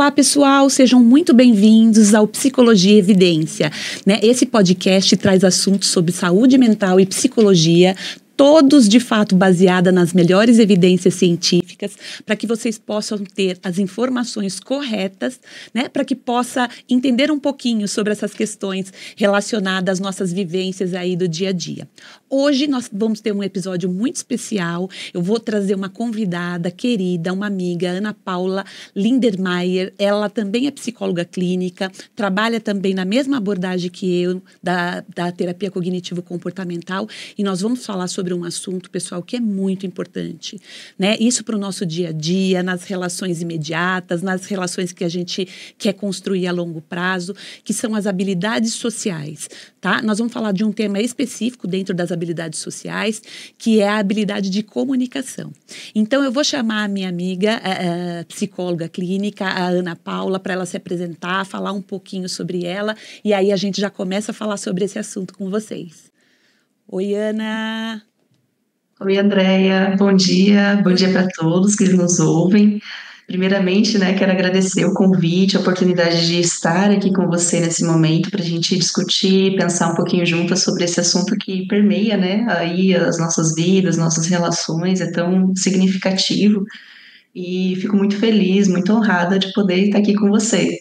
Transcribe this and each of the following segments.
Olá, pessoal, sejam muito bem-vindos ao Psicologia e Evidência, né? Esse podcast traz assuntos sobre saúde mental e psicologia, todos de fato baseados nas melhores evidências científicas, para que vocês possam ter as informações corretas, né, para que possa entender um pouquinho sobre essas questões relacionadas às nossas vivências aí do dia a dia. Hoje nós vamos ter um episódio muito especial. Eu vou trazer uma convidada querida, uma amiga, Ana Paula Lindermayer. Ela também é psicóloga clínica, trabalha também na mesma abordagem que eu, da terapia cognitivo-comportamental, e nós vamos falar sobre um assunto, pessoal, que é muito importante, né? Isso para o nosso dia a dia, nas relações imediatas, nas relações que a gente quer construir a longo prazo, que são as habilidades sociais, tá? Nós vamos falar de um tema específico dentro das habilidades sociais, que é a habilidade de comunicação. Então, eu vou chamar a minha amiga, a psicóloga clínica, a Ana Paula, para ela se apresentar, falar um pouquinho sobre ela, e aí a gente já começa a falar sobre esse assunto com vocês. Oi, Ana! Oi, Andréia, bom dia para todos que nos ouvem. Primeiramente, né, quero agradecer o convite, a oportunidade de estar aqui com você nesse momento para a gente discutir, pensar um pouquinho juntas sobre esse assunto que permeia, né, aí as nossas vidas, nossas relações, é tão significativo e fico muito feliz, muito honrada de poder estar aqui com você.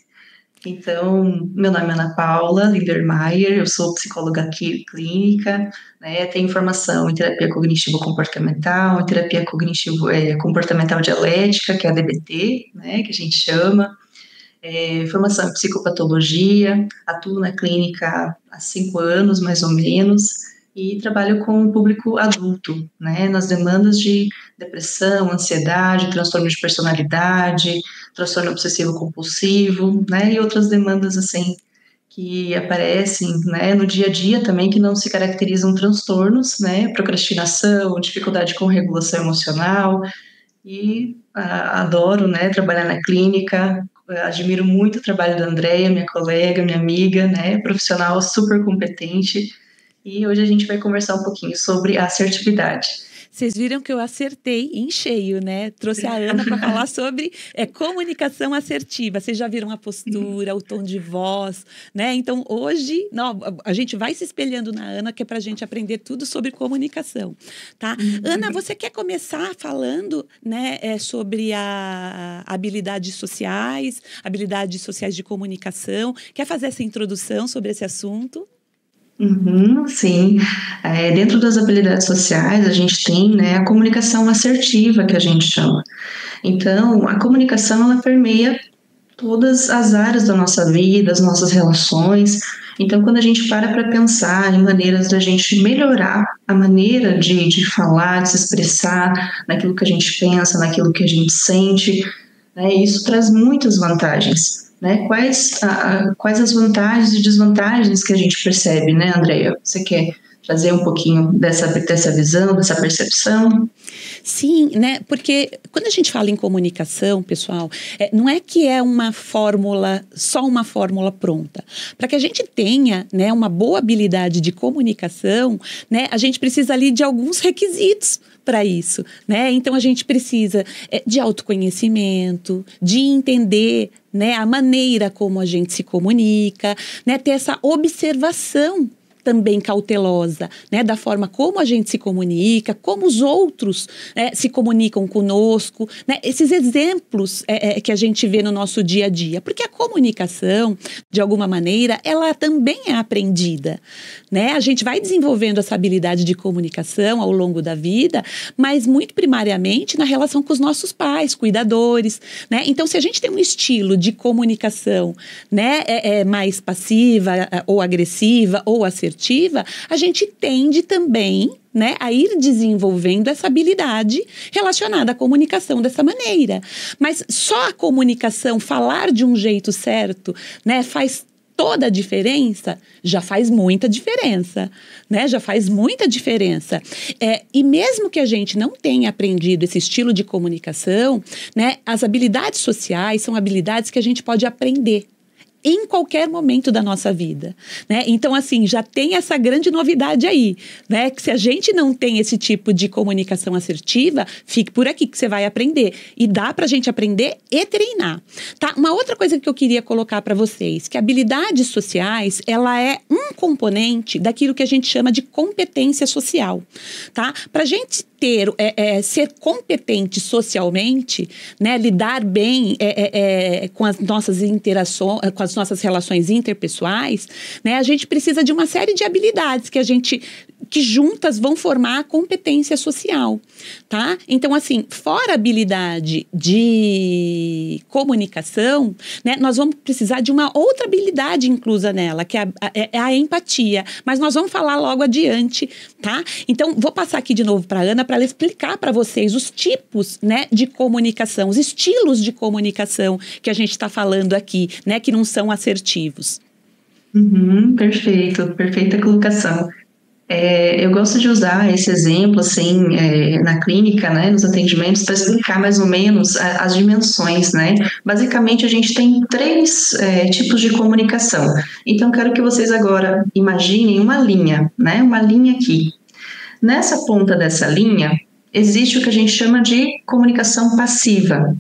Então, meu nome é Ana Paula Lindermayer, eu sou psicóloga clínica, né, tenho formação em terapia cognitivo-comportamental, em terapia cognitivo-comportamental dialética, que é a DBT, né, que a gente chama, formação em psicopatologia, atuo na clínica há 5 anos, mais ou menos, e trabalho com o público adulto, né, nas demandas de depressão, ansiedade, transtorno de personalidade, transtorno obsessivo-compulsivo, né, e outras demandas, assim, que aparecem, né, no dia a dia também, que não se caracterizam transtornos, né, procrastinação, dificuldade com regulação emocional, e adoro, né, trabalhar na clínica, admiro muito o trabalho da Andréia, minha colega, minha amiga, né, profissional super competente, e hoje a gente vai conversar um pouquinho sobre assertividade. Vocês viram que eu acertei em cheio, né? Trouxe a Ana para falar sobre comunicação assertiva. Vocês já viram a postura, o tom de voz, né? Então, hoje, não, a gente vai se espelhando na Ana, que é para a gente aprender tudo sobre comunicação, tá? Ana, você quer começar falando, né, sobre a habilidades sociais de comunicação? Quer fazer essa introdução sobre esse assunto? Sim. Dentro das habilidades sociais, a gente tem, né, a comunicação assertiva, que a gente chama. Então, a comunicação, ela permeia todas as áreas da nossa vida, as nossas relações. Então, quando a gente para pensar em maneiras da gente melhorar a maneira de falar, de se expressar naquilo que a gente pensa, naquilo que a gente sente, né, isso traz muitas vantagens. Né? Quais as vantagens e desvantagens que a gente percebe, né, Andréia? Você quer trazer um pouquinho dessa visão, dessa percepção? Sim, né? Porque quando a gente fala em comunicação, pessoal, não é que é uma fórmula, só uma fórmula pronta. Para que a gente tenha, né, uma boa habilidade de comunicação, né, a gente precisa ali de alguns requisitos para isso, né? Então a gente precisa de autoconhecimento, de entender, né, a maneira como a gente se comunica, né, ter essa observação também cautelosa, né, da forma como a gente se comunica, como os outros, né, se comunicam conosco, né, esses exemplos que a gente vê no nosso dia a dia, porque a comunicação, de alguma maneira, ela também é aprendida, né, a gente vai desenvolvendo essa habilidade de comunicação ao longo da vida, mas muito primariamente na relação com os nossos pais, cuidadores, né, então se a gente tem um estilo de comunicação, né, mais passiva ou agressiva ou assertiva, a gente tende também, né, a ir desenvolvendo essa habilidade relacionada à comunicação dessa maneira. Mas só a comunicação, falar de um jeito certo, né, faz toda a diferença? Já faz muita diferença, né? Já faz muita diferença. E mesmo que a gente não tenha aprendido esse estilo de comunicação, né, as habilidades sociais são habilidades que a gente pode aprender. em qualquer momento da nossa vida, né? Então, assim, já tem essa grande novidade aí, né? Que se a gente não tem esse tipo de comunicação assertiva, fique por aqui que você vai aprender. E dá pra gente aprender e treinar, tá? Uma outra coisa que eu queria colocar para vocês, que habilidades sociais, ela é um componente daquilo que a gente chama de competência social, tá? Pra gente ser competente socialmente, né, lidar bem com as nossas interações, com as nossas relações interpessoais, né, a gente precisa de uma série de habilidades que juntas vão formar a competência social, tá? Então, assim, fora a habilidade de comunicação, né, nós vamos precisar de uma outra habilidade inclusa nela, que é a empatia, mas nós vamos falar logo adiante, tá? Então, vou passar aqui de novo para a Ana para ela explicar para vocês os tipos, né, de comunicação, os estilos de comunicação que a gente está falando aqui, né, que não são assertivos. Perfeito, perfeita colocação. Eu gosto de usar esse exemplo, assim, na clínica, né, nos atendimentos, para explicar mais ou menos as dimensões, né? Basicamente, a gente tem 3 tipos de comunicação. Então, quero que vocês agora imaginem uma linha, né? Uma linha aqui. Nessa ponta dessa linha, existe o que a gente chama de comunicação passiva.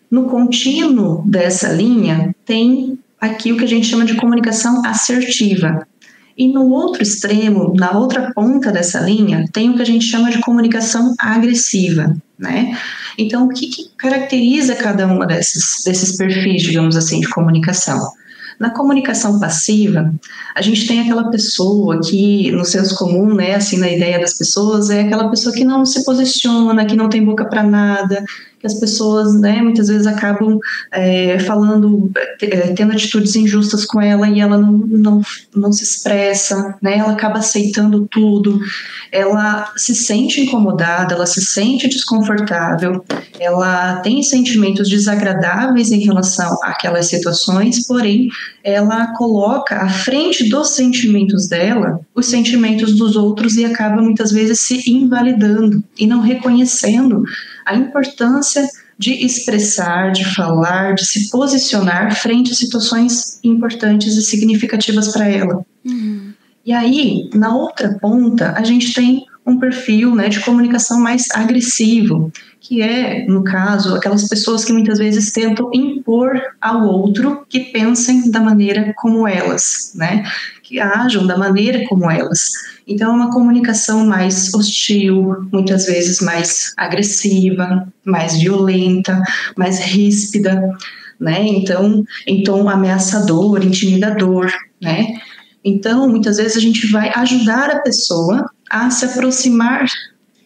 No contínuo dessa linha, tem aqui o que a gente chama de comunicação assertiva. E no outro extremo, na outra ponta dessa linha, tem o que a gente chama de comunicação agressiva, né? Então, o que caracteriza cada uma desses perfis, digamos assim, de comunicação? Na comunicação passiva, a gente tem aquela pessoa que, no senso comum, né, assim, na ideia das pessoas, é aquela pessoa que não se posiciona, que não tem boca para nada, que as pessoas, né, muitas vezes acabam tendo atitudes injustas com ela e ela não se expressa, né, ela acaba aceitando tudo, ela se sente incomodada, ela se sente desconfortável, ela tem sentimentos desagradáveis em relação àquelas situações, porém, ela coloca à frente dos sentimentos dela os sentimentos dos outros e acaba muitas vezes se invalidando e não reconhecendo a importância de expressar, de falar, de se posicionar frente a situações importantes e significativas para ela. E aí, na outra ponta, a gente tem um perfil, né, de comunicação mais agressivo, que é, no caso, aquelas pessoas que muitas vezes tentam impor ao outro que pensem da maneira como elas, né, que ajam da maneira como elas. Então, é uma comunicação mais hostil, muitas vezes mais agressiva, mais violenta, mais ríspida, né, então, em tom ameaçador, intimidador, né. Então, muitas vezes a gente vai ajudar a pessoa a se aproximar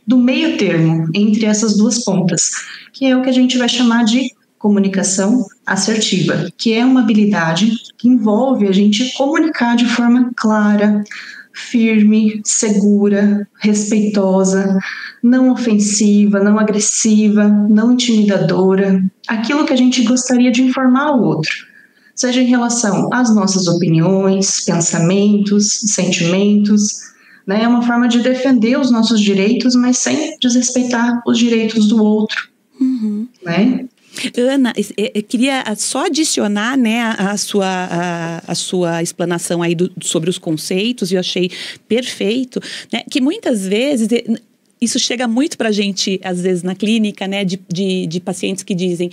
do meio termo entre essas duas pontas, que é o que a gente vai chamar de comunicação assertiva, que é uma habilidade que envolve a gente comunicar de forma clara, firme, segura, respeitosa, não ofensiva, não agressiva, não intimidadora, aquilo que a gente gostaria de informar ao outro, seja em relação às nossas opiniões, pensamentos, sentimentos, né? É uma forma de defender os nossos direitos, mas sem desrespeitar os direitos do outro, né? Ana, eu queria só adicionar, né, a sua explanação aí sobre os conceitos, e eu achei perfeito, né, que muitas vezes isso chega muito pra gente, às vezes, na clínica, né, de pacientes que dizem: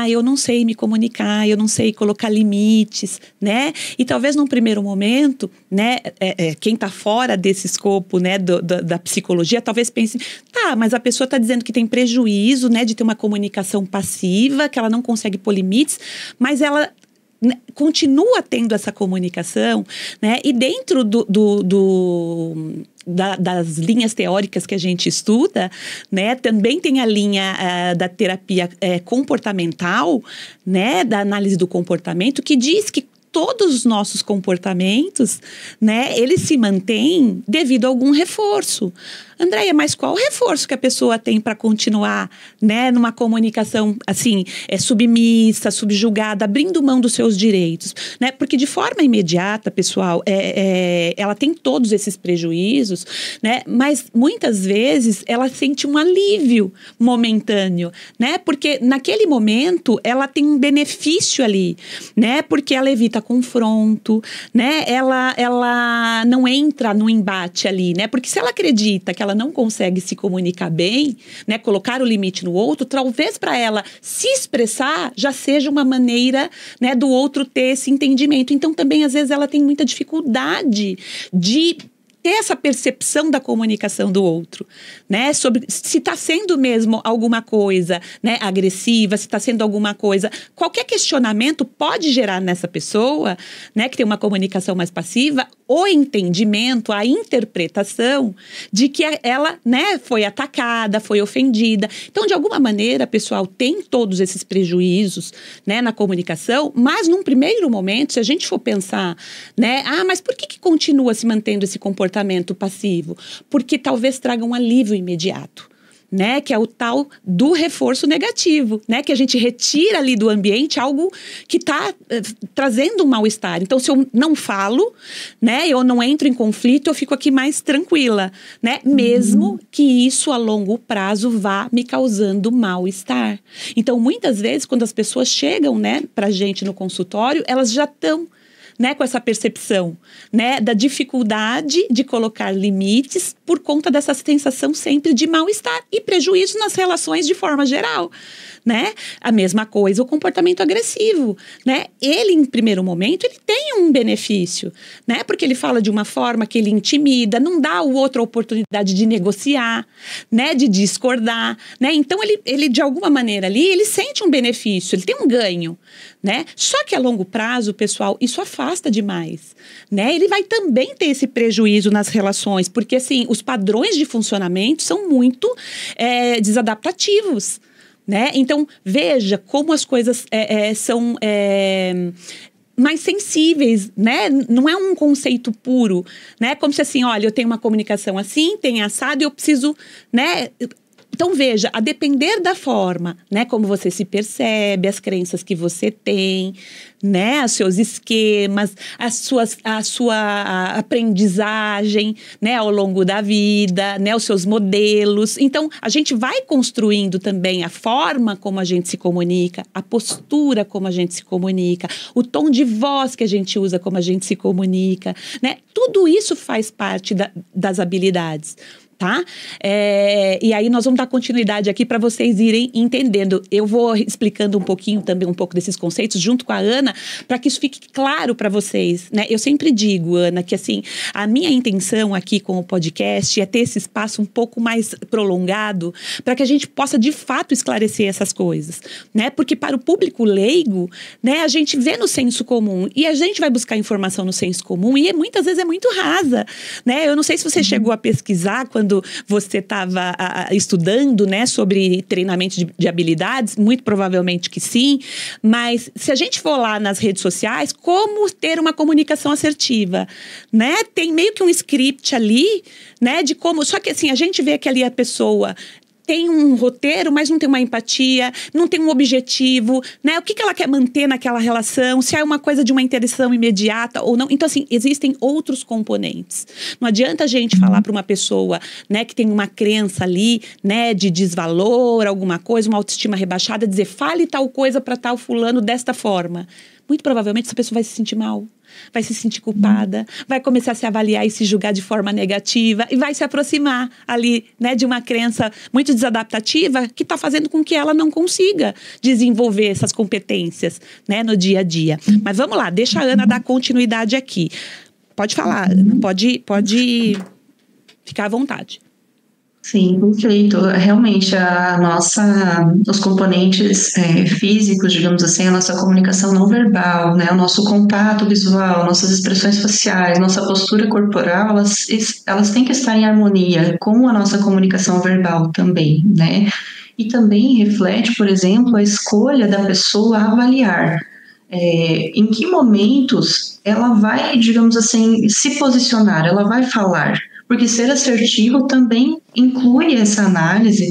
eu não sei me comunicar, eu não sei colocar limites, né? E talvez num primeiro momento, né, quem tá fora desse escopo, né, da psicologia, talvez pense: mas a pessoa tá dizendo que tem prejuízo, né, de ter uma comunicação passiva, que ela não consegue pôr limites, mas ela continua tendo essa comunicação, né? E dentro das linhas teóricas que a gente estuda, né, também tem a linha da terapia comportamental, né, da análise do comportamento, que diz que todos os nossos comportamentos, né, eles se mantêm devido a algum reforço. Andréia, mas qual o reforço que a pessoa tem para continuar, né, numa comunicação assim, submissa, subjugada, abrindo mão dos seus direitos, né? Porque de forma imediata, pessoal, ela tem todos esses prejuízos, né? Mas muitas vezes ela sente um alívio momentâneo, né? Porque naquele momento ela tem um benefício ali, né? Porque ela evita confronto, né? Ela não entra no embate ali, né? Porque se ela acredita que ela não consegue se comunicar bem, né, colocar o limite no outro, talvez para ela se expressar já seja uma maneira, né, do outro ter esse entendimento. Então também às vezes ela tem muita dificuldade de ter essa percepção da comunicação do outro, né? Sobre se está sendo mesmo alguma coisa, né, agressiva, se está sendo alguma coisa. Qualquer questionamento pode gerar nessa pessoa, né, que tem uma comunicação mais passiva, o entendimento, a interpretação de que ela, né, foi atacada, foi ofendida. Então, de alguma maneira, pessoal, tem todos esses prejuízos, né, na comunicação, mas num primeiro momento, se a gente for pensar, né, mas por que continua se mantendo esse comportamento passivo? Porque talvez traga um alívio imediato, né, que é o tal do reforço negativo, né, que a gente retira ali do ambiente algo que está trazendo um mal-estar. Então, se eu não falo, né, eu não entro em conflito, eu fico aqui mais tranquila, né, mesmo que isso a longo prazo vá me causando mal-estar. Então, muitas vezes, quando as pessoas chegam, né, pra gente no consultório, elas já estão, né, com essa percepção, né, da dificuldade de colocar limites por conta dessa sensação sempre de mal-estar e prejuízo nas relações de forma geral, né? A mesma coisa, o comportamento agressivo, né? Ele, em primeiro momento, ele tem um benefício, né? Porque ele fala de uma forma que ele intimida, não dá ao outro a oportunidade de negociar, né? De discordar, né? Então, ele de alguma maneira ali, ele sente um benefício, ele tem um ganho, né? Só que a longo prazo, pessoal, isso afasta demais, né? Ele vai também ter esse prejuízo nas relações, porque assim, os padrões de funcionamento são muito desadaptativos, né? Então, veja como as coisas são mais sensíveis, né? Não é um conceito puro, né? Como se assim, olha, eu tenho uma comunicação assim, tem assado e eu preciso, né? Então, veja, a depender da forma, né, como você se percebe, as crenças que você tem, né, os seus esquemas, a sua aprendizagem, né, ao longo da vida, né, os seus modelos. Então, a gente vai construindo também a forma como a gente se comunica, a postura como a gente se comunica, o tom de voz que a gente usa como a gente se comunica, né? Tudo isso faz parte das habilidades. Tá? E aí nós vamos dar continuidade aqui para vocês irem entendendo. Eu vou explicando um pouquinho também, um pouco desses conceitos junto com a Ana, para que isso fique claro para vocês, né? Eu sempre digo, Ana, que assim, a minha intenção aqui com o podcast é ter esse espaço um pouco mais prolongado para que a gente possa de fato esclarecer essas coisas, né? Porque para o público leigo, né, a gente vê no senso comum e a gente vai buscar informação no senso comum e muitas vezes é muito rasa, né? Eu não sei se você chegou a pesquisar quando você estava estudando, né, sobre treinamento de habilidades, muito provavelmente que sim, mas se a gente for lá nas redes sociais, como ter uma comunicação assertiva, né, tem meio que um script ali, né, de como, só que assim, a gente vê que ali a pessoa tem um roteiro, mas não tem uma empatia, não tem um objetivo, né? O que ela quer manter naquela relação, se é uma coisa de uma interação imediata ou não. Então, assim, existem outros componentes. Não adianta a gente falar para uma pessoa, né, que tem uma crença ali, né, de desvalor, alguma coisa, uma autoestima rebaixada, dizer, fale tal coisa para tal fulano desta forma. Muito provavelmente essa pessoa vai se sentir mal, vai se sentir culpada, vai começar a se avaliar e se julgar de forma negativa e vai se aproximar ali, né, de uma crença muito desadaptativa que está fazendo com que ela não consiga desenvolver essas competências, né, no dia a dia. Mas vamos lá, deixa a Ana dar continuidade aqui. Pode falar, Ana, pode ficar à vontade. Sim, perfeito. Realmente, os componentes físicos, digamos assim, a nossa comunicação não verbal, né, o nosso contato visual, nossas expressões faciais, nossa postura corporal, elas têm que estar em harmonia com a nossa comunicação verbal também, né? E também reflete, por exemplo, a escolha da pessoa a avaliar. em que momentos ela vai, digamos assim, se posicionar, ela vai falar. Porque ser assertivo também inclui essa análise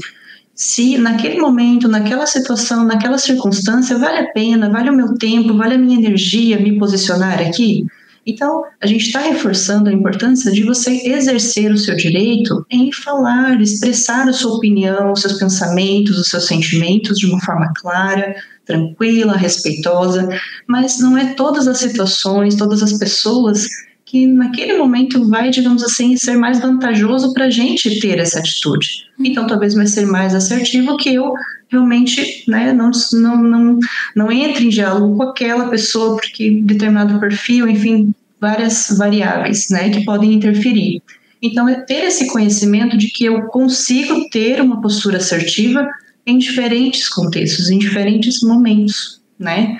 se naquele momento, naquela situação, naquela circunstância, vale a pena, vale o meu tempo, vale a minha energia me posicionar aqui. Então, a gente está reforçando a importância de você exercer o seu direito em falar, expressar a sua opinião, os seus pensamentos, os seus sentimentos de uma forma clara, tranquila, respeitosa, mas não é todas as situações, todas as pessoas que naquele momento vai, digamos assim, ser mais vantajoso para a gente ter essa atitude. Então, talvez vai ser mais assertivo que eu realmente, né, não entre em diálogo com aquela pessoa, porque determinado perfil, enfim, várias variáveis, né, que podem interferir. Então, é ter esse conhecimento de que eu consigo ter uma postura assertiva em diferentes contextos, em diferentes momentos, né?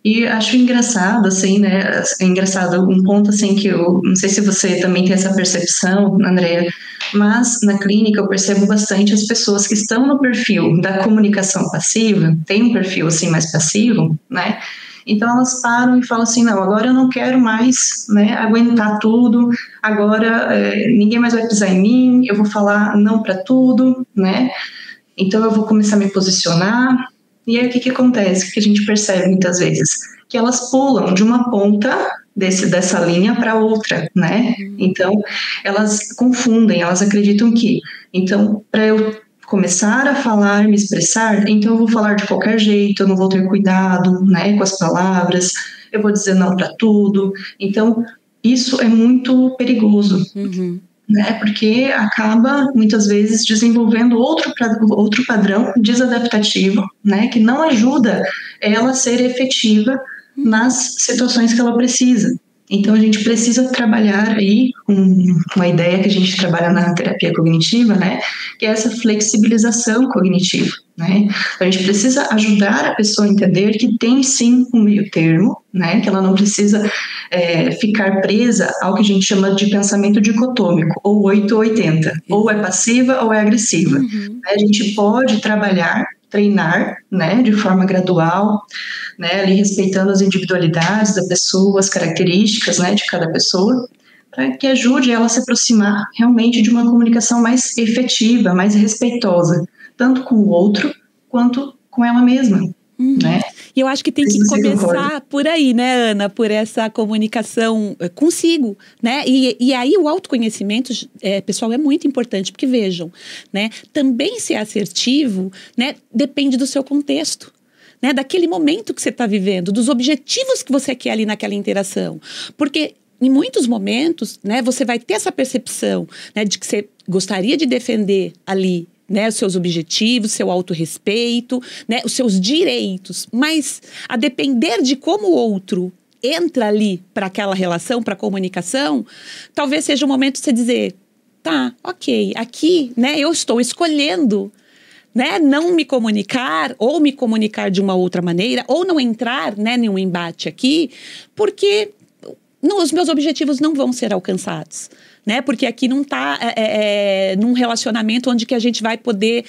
E acho engraçado, assim, né? É engraçado um ponto, assim, que eu não sei se você também tem essa percepção, Andrea, mas na clínica eu percebo bastante as pessoas que estão no perfil da comunicação passiva, tem um perfil, assim, mais passivo, né? Então elas param e falam assim, não, agora eu não quero mais, né, aguentar tudo, agora ninguém mais vai pisar em mim, eu vou falar não para tudo, né? Então eu vou começar a me posicionar. E aí o que acontece? Que a gente percebe muitas vezes que elas pulam de uma ponta dessa linha para outra, né? Então elas confundem, elas acreditam que, então, para eu começar a falar, me expressar, então eu vou falar de qualquer jeito, eu não vou ter cuidado, né, com as palavras, eu vou dizer não para tudo. Então isso é muito perigoso. Né, porque acaba muitas vezes desenvolvendo outro padrão desadaptativo, né, que não ajuda ela a ser efetiva nas situações que ela precisa. Então a gente precisa trabalhar aí uma ideia que a gente trabalha na terapia cognitiva, né, que é essa flexibilização cognitiva, né? A gente precisa ajudar a pessoa a entender que tem sim um meio termo, né, que ela não precisa ficar presa ao que a gente chama de pensamento dicotômico, ou 8 ou 80, ou é passiva ou é agressiva. A gente pode trabalhar, treinar, né, de forma gradual, né, ali respeitando as individualidades da pessoa, as características, né, de cada pessoa, para que ajude ela a se aproximar realmente de uma comunicação mais efetiva, mais respeitosa, tanto com o outro quanto com ela mesma, né? E eu acho que tem que começar por aí, né, Ana? Por essa comunicação consigo, né? E aí o autoconhecimento, pessoal, é muito importante, porque vejam, né? Também ser assertivo, né? Depende do seu contexto. Né, daquele momento que você está vivendo, dos objetivos que você quer ali naquela interação. Porque em muitos momentos, né, você vai ter essa percepção, né, de que você gostaria de defender ali, né, os seus objetivos, seu autorrespeito, né, os seus direitos. Mas a depender de como o outro entra ali para aquela relação, para a comunicação, talvez seja o momento de você dizer, tá, ok, aqui, né, eu estou escolhendo, né, não me comunicar ou me comunicar de uma outra maneira ou não entrar, né, em um embate aqui, porque os meus objetivos não vão ser alcançados. Né? Porque aqui não está num relacionamento onde que a gente vai poder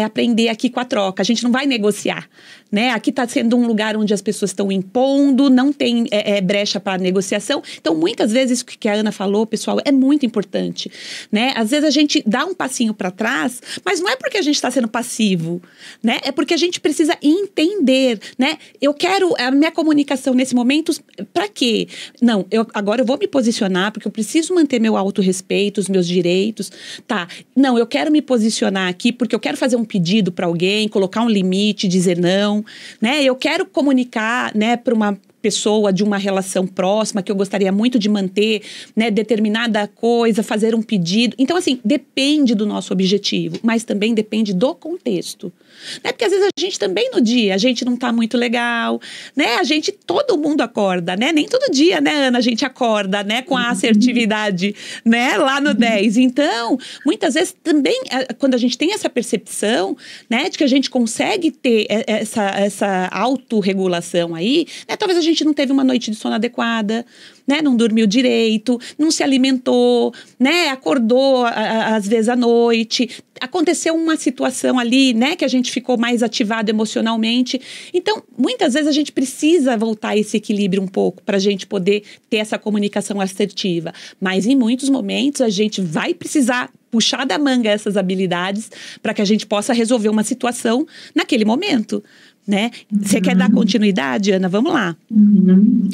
aprender aqui com a troca. A gente não vai negociar. Né? Aqui está sendo um lugar onde as pessoas estão impondo, não tem brecha para negociação. Então, muitas vezes, isso que a Ana falou, pessoal, é muito importante. Né? Às vezes a gente dá um passinho para trás, mas não é porque a gente está sendo passivo. Né? É porque a gente precisa entender. Né? Eu quero a minha comunicação nesse momento, para quê? Não, agora eu vou me posicionar, porque eu preciso manter meu autorrespeito, os meus direitos. Tá, não, eu quero me posicionar aqui, porque eu quero fazer um pedido para alguém, colocar um limite, dizer não. Né? Eu quero comunicar, né, para uma pessoa de uma relação próxima que eu gostaria muito de manter, né, determinada coisa, fazer um pedido. Então, assim, depende do nosso objetivo, mas também depende do contexto. Né? Porque às vezes a gente também no dia, a gente não tá muito legal, né? Todo mundo acorda, né? Nem todo dia, né, Ana, a gente acorda, né, com a assertividade, né, lá no 10. Então, muitas vezes também, quando a gente tem essa percepção, né, de que a gente consegue ter essa autorregulação aí, né, talvez a gente gente não teve uma noite de sono adequada, né? Não dormiu direito, não se alimentou, né? Acordou às vezes à noite, aconteceu uma situação ali, né? Que a gente ficou mais ativado emocionalmente. Então, muitas vezes a gente precisa voltar a esse equilíbrio um pouco para a gente poder ter essa comunicação assertiva. Mas em muitos momentos a gente vai precisar puxar da manga essas habilidades para que a gente possa resolver uma situação naquele momento, né? Você quer dar continuidade, Ana? Vamos lá.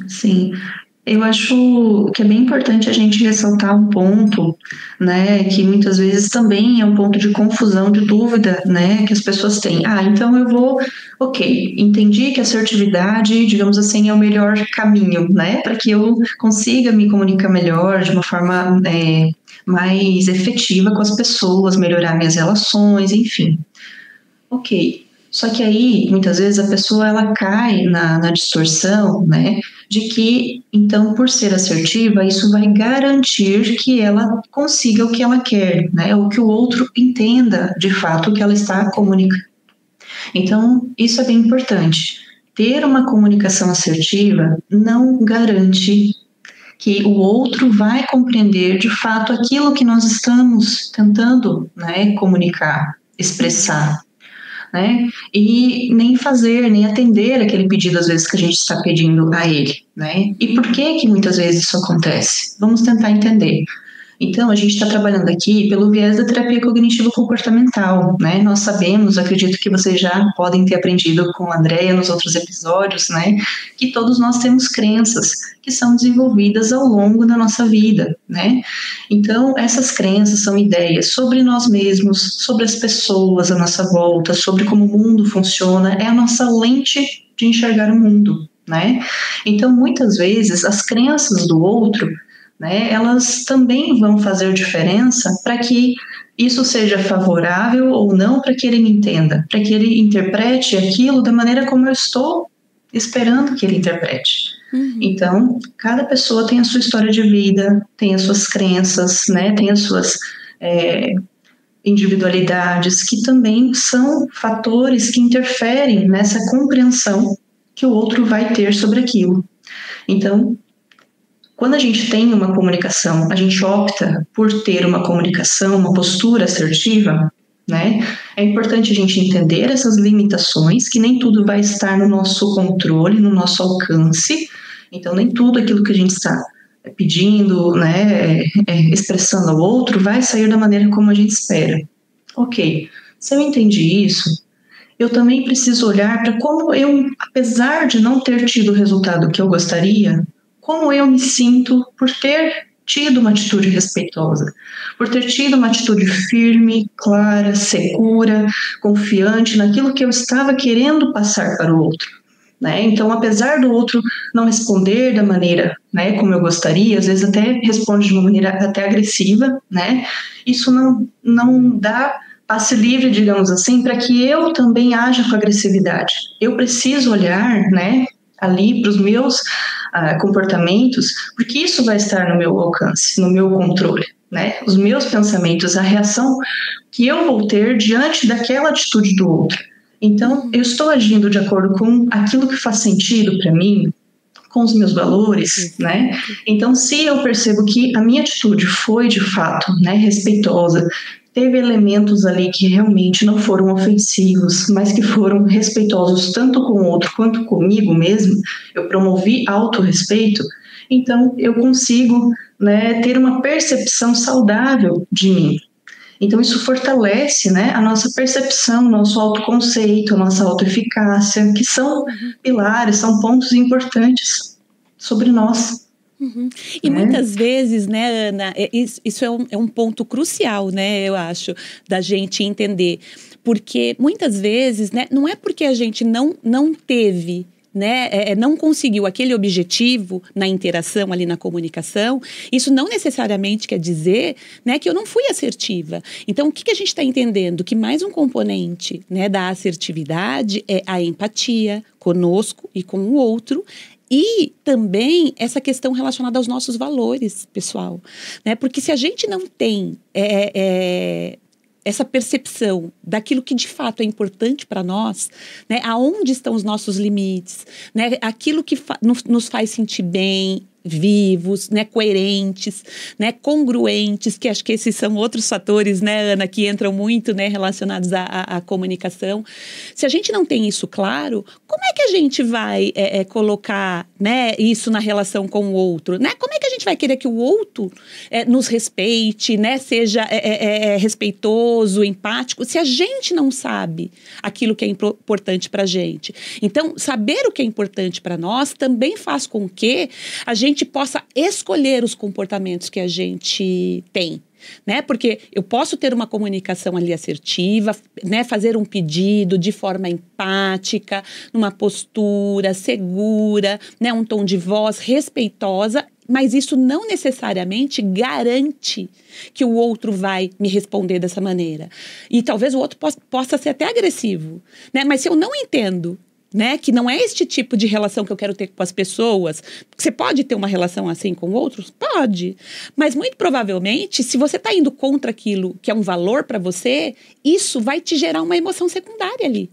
Sim. Eu acho que é bem importante a gente ressaltar um ponto, né, que muitas vezes também é um ponto de confusão, de dúvida, né, que as pessoas têm. Então eu vou, ok, entendi que a assertividade, digamos assim, é o melhor caminho, né, para que eu consiga me comunicar melhor, de uma forma mais efetiva com as pessoas, melhorar minhas relações, enfim. Ok. Só que aí, muitas vezes, a pessoa ela cai na distorção, né, de que, então, por ser assertiva, isso vai garantir que ela consiga o que ela quer, né, ou que o outro entenda, de fato, o que ela está comunicando. Então, isso é bem importante. Ter uma comunicação assertiva não garante que o outro vai compreender, de fato, aquilo que nós estamos tentando, né, comunicar, expressar. Né? E nem fazer, nem atender aquele pedido, às vezes, que a gente está pedindo a ele, né? E por que muitas vezes isso acontece? Vamos tentar entender. Então, a gente está trabalhando aqui pelo viés da terapia cognitivo-comportamental, né? Nós sabemos, acredito que vocês já podem ter aprendido com a Andrea nos outros episódios, né? Que todos nós temos crenças que são desenvolvidas ao longo da nossa vida, né? Então, essas crenças são ideias sobre nós mesmos, sobre as pessoas à nossa volta, sobre como o mundo funciona, é a nossa lente de enxergar o mundo, né? Então, muitas vezes, as crenças do outro, né, elas também vão fazer diferença para que isso seja favorável ou não para que ele me entenda, para que ele interprete aquilo da maneira como eu estou esperando que ele interprete. Então, cada pessoa tem a sua história de vida, tem as suas crenças, né, tem as suas individualidades, que também são fatores que interferem nessa compreensão que o outro vai ter sobre aquilo. Então, quando a gente tem uma comunicação, a gente opta por ter uma comunicação, uma postura assertiva, né? É importante a gente entender essas limitações, que nem tudo vai estar no nosso controle, no nosso alcance. Então, nem tudo aquilo que a gente está pedindo, né, expressando ao outro, vai sair da maneira como a gente espera. Ok, se eu entendi isso, eu também preciso olhar para como eu, apesar de não ter tido o resultado que eu gostaria, como eu me sinto por ter tido uma atitude respeitosa, por ter tido uma atitude firme, clara, segura, confiante naquilo que eu estava querendo passar para o outro. Né? Então, apesar do outro não responder da maneira, né, como eu gostaria, às vezes até responde de uma maneira até agressiva, né? Isso não dá passe livre, digamos assim, para que eu também haja com agressividade. Eu preciso olhar, né, ali para os meus comportamentos, porque isso vai estar no meu alcance, no meu controle, né? Os meus pensamentos, a reação que eu vou ter diante daquela atitude do outro. Então, eu estou agindo de acordo com aquilo que faz sentido para mim, com os meus valores, né? Então, se eu percebo que a minha atitude foi, de fato, né, respeitosa, teve elementos ali que realmente não foram ofensivos, mas que foram respeitosos tanto com o outro quanto comigo mesmo, eu promovi autorrespeito, então eu consigo, né, ter uma percepção saudável de mim. Então isso fortalece, né, a nossa percepção, nosso autoconceito, nossa autoeficácia, que são pilares, são pontos importantes sobre nós. E muitas vezes, né, Ana, isso é um ponto crucial, né, eu acho, da gente entender. Porque muitas vezes, né, não é porque a gente não teve, né, não conseguiu aquele objetivo na interação ali na comunicação, isso não necessariamente quer dizer, né, que eu não fui assertiva. Então, o que a gente está entendendo? Que mais um componente, né, da assertividade é a empatia conosco e com o outro. E também essa questão relacionada aos nossos valores, pessoal, né? Porque se a gente não tem essa percepção daquilo que de fato é importante para nós, né? Aonde estão os nossos limites, né? Aquilo que nos faz sentir bem, vivos, né, coerentes, né, congruentes, que acho que esses são outros fatores, né, Ana, que entram muito, né, relacionados à comunicação. Se a gente não tem isso claro, como é que a gente vai colocar, né, isso na relação com o outro, né? Como é que a gente vai querer que o outro nos respeite, né, seja respeitoso, empático, se a gente não sabe aquilo que é importante para a gente? Então, saber o que é importante para nós também faz com que a gente possa escolher os comportamentos que a gente tem, né? Porque eu posso ter uma comunicação ali assertiva, né? Fazer um pedido de forma empática, numa postura segura, né? Um tom de voz respeitosa, mas isso não necessariamente garante que o outro vai me responder dessa maneira. E talvez o outro possa ser até agressivo, né? Mas se eu não entendo, né, que não é este tipo de relação que eu quero ter com as pessoas. Você pode ter uma relação assim com outros? Pode. Mas muito provavelmente, se você está indo contra aquilo que é um valor para você, isso vai te gerar uma emoção secundária ali.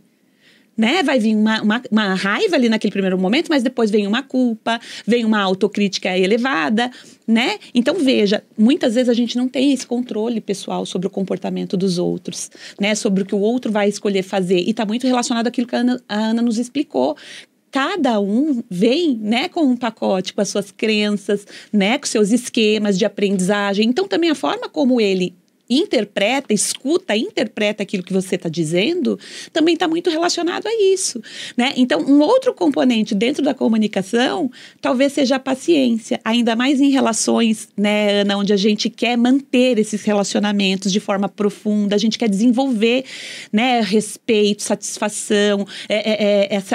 Né? Vai vir uma raiva ali naquele primeiro momento, mas depois vem uma culpa, vem uma autocrítica elevada, né? Então, veja, muitas vezes a gente não tem esse controle pessoal sobre o comportamento dos outros, né? Sobre o que o outro vai escolher fazer. E está muito relacionado àquilo que a Ana nos explicou. Cada um vem, né, com um pacote, com as suas crenças, né, com seus esquemas de aprendizagem. Então, também a forma como ele interpreta aquilo que você está dizendo, também está muito relacionado a isso, né? Então, um outro componente dentro da comunicação talvez seja a paciência, ainda mais em relações, né, Ana, onde a gente quer manter esses relacionamentos de forma profunda, a gente quer desenvolver, né, respeito, satisfação,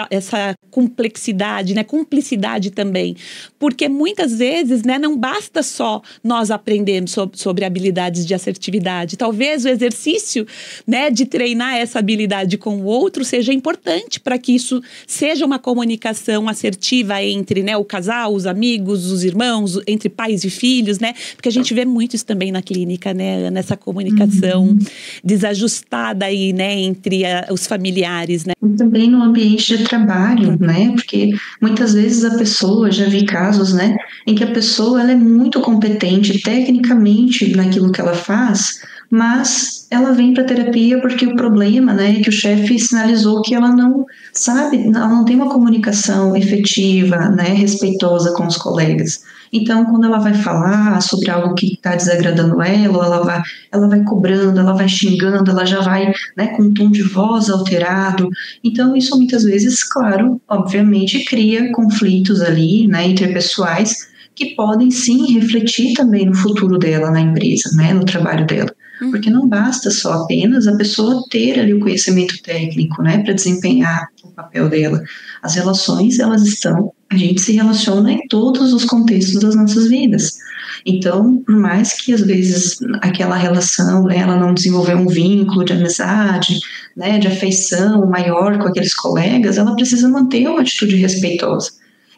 essa complexidade, né, cumplicidade também, porque muitas vezes, né, não basta só nós aprendermos sobre habilidades de assertividade. Talvez o exercício, né, de treinar essa habilidade com o outro seja importante para que isso seja uma comunicação assertiva entre, né, o casal, os amigos, os irmãos, entre pais e filhos, né? Porque a gente vê muito isso também na clínica, né? Nessa comunicação desajustada aí, né, entre os familiares, né? E também no ambiente de trabalho, né? Porque muitas vezes a pessoa, já vi casos, né, em que a pessoa ela é muito competente tecnicamente naquilo que ela faz, mas ela vem para terapia porque o problema, né, é que o chefe sinalizou que ela não sabe, ela não tem uma comunicação efetiva, né, respeitosa com os colegas. Então, quando ela vai falar sobre algo que está desagradando ela, ela vai cobrando, ela vai xingando, ela já vai, né, com um tom de voz alterado. Então, isso muitas vezes, claro, obviamente, cria conflitos ali, né, interpessoais, que podem sim refletir também no futuro dela na empresa, né, no trabalho dela. Porque não basta só apenas a pessoa ter ali o conhecimento técnico, né, para desempenhar o papel dela. As relações, a gente se relaciona em todos os contextos das nossas vidas. Então, por mais que às vezes aquela relação, né, ela não desenvolveu um vínculo de amizade, né, de afeição maior com aqueles colegas, ela precisa manter uma atitude respeitosa.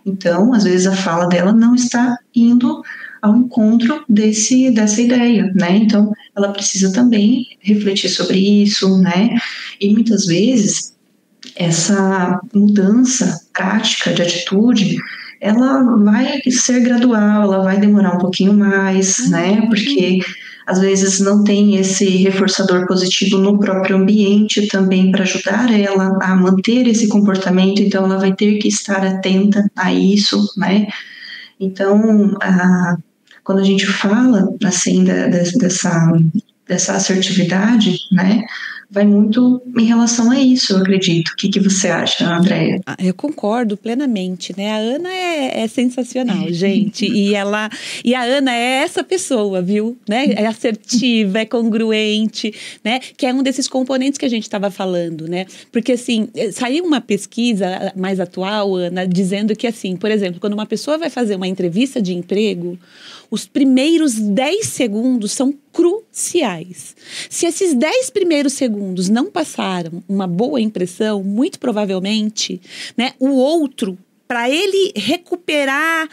Então, às vezes a fala dela não está indo ao encontro dessa ideia, né? Então, ela precisa também refletir sobre isso, né? E muitas vezes essa mudança prática de atitude, ela vai ser gradual, ela vai demorar um pouquinho mais, né? Porque às vezes não tem esse reforçador positivo no próprio ambiente também para ajudar ela a manter esse comportamento, então ela vai ter que estar atenta a isso, né? Então, quando a gente fala, assim, dessa assertividade, né, vai muito em relação a isso, eu acredito. O que você acha, Andréia? Eu concordo plenamente, né? A Ana é sensacional, gente. E a Ana é essa pessoa, viu? Né? É assertiva, é congruente, né? Que é um desses componentes que a gente estava falando, né? Porque, assim, saiu uma pesquisa mais atual, Ana, dizendo que, assim, por exemplo, quando uma pessoa vai fazer uma entrevista de emprego, os primeiros 10 segundos são cruciais. Se esses 10 primeiros segundos não passaram uma boa impressão, muito provavelmente, né, o outro, para ele recuperar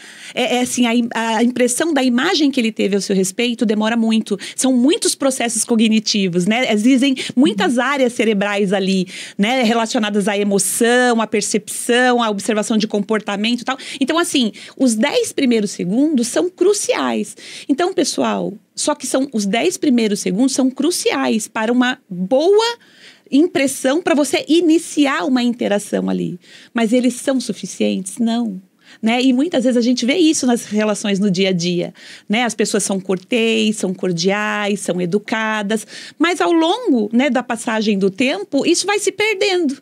assim, a impressão da imagem que ele teve ao seu respeito, demora muito. São muitos processos cognitivos, né? Existem muitas áreas cerebrais ali, né? Relacionadas à emoção, à percepção, à observação de comportamento e tal. Então, assim, os 10 primeiros segundos são cruciais. Então, pessoal, só que os 10 primeiros segundos são cruciais para uma boa impressão, para você iniciar uma interação ali. Mas eles são suficientes? Não. Né? E muitas vezes a gente vê isso nas relações no dia a dia, né? As pessoas são cortês, são cordiais, são educadas, mas ao longo, né, da passagem do tempo, isso vai se perdendo,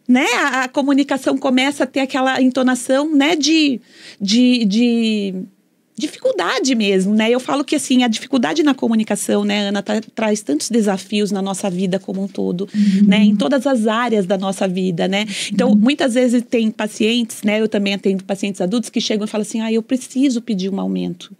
né? A comunicação começa a ter aquela entonação, né, de dificuldade mesmo, né? Eu falo que, assim, a dificuldade na comunicação, né, Ana, traz tantos desafios na nossa vida como um todo, né? Em todas as áreas da nossa vida, né? Então, muitas vezes tem pacientes, né? Eu também atendo pacientes adultos que chegam e falam assim, eu preciso pedir um aumento,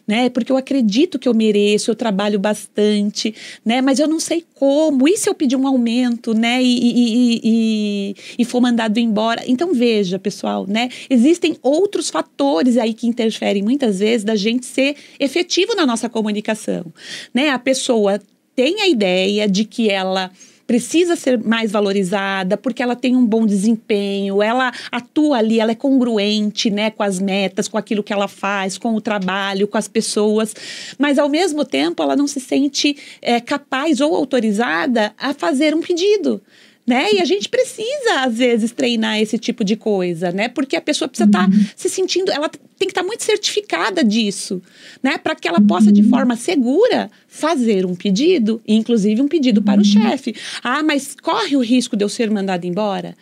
né? Porque eu acredito que eu mereço, eu trabalho bastante, né? Mas eu não sei como. E se eu pedir um aumento, né? E for mandado embora? Então, veja, pessoal, né? Existem outros fatores aí que interferem muitas vezes da gente ser efetivo na nossa comunicação, né? A pessoa tem a ideia de que ela precisa ser mais valorizada porque ela tem um bom desempenho, ela atua ali, ela é congruente, né, com as metas, com aquilo que ela faz, com o trabalho, com as pessoas, mas ao mesmo tempo ela não se sente capaz ou autorizada a fazer um pedido, né? E a gente precisa, às vezes, treinar esse tipo de coisa, né? Porque a pessoa precisa estar se sentindo, ela tem que estar muito certificada disso, né? Para que ela possa, de forma segura, fazer um pedido, inclusive um pedido para o chefe. Mas corre o risco de eu ser mandada embora?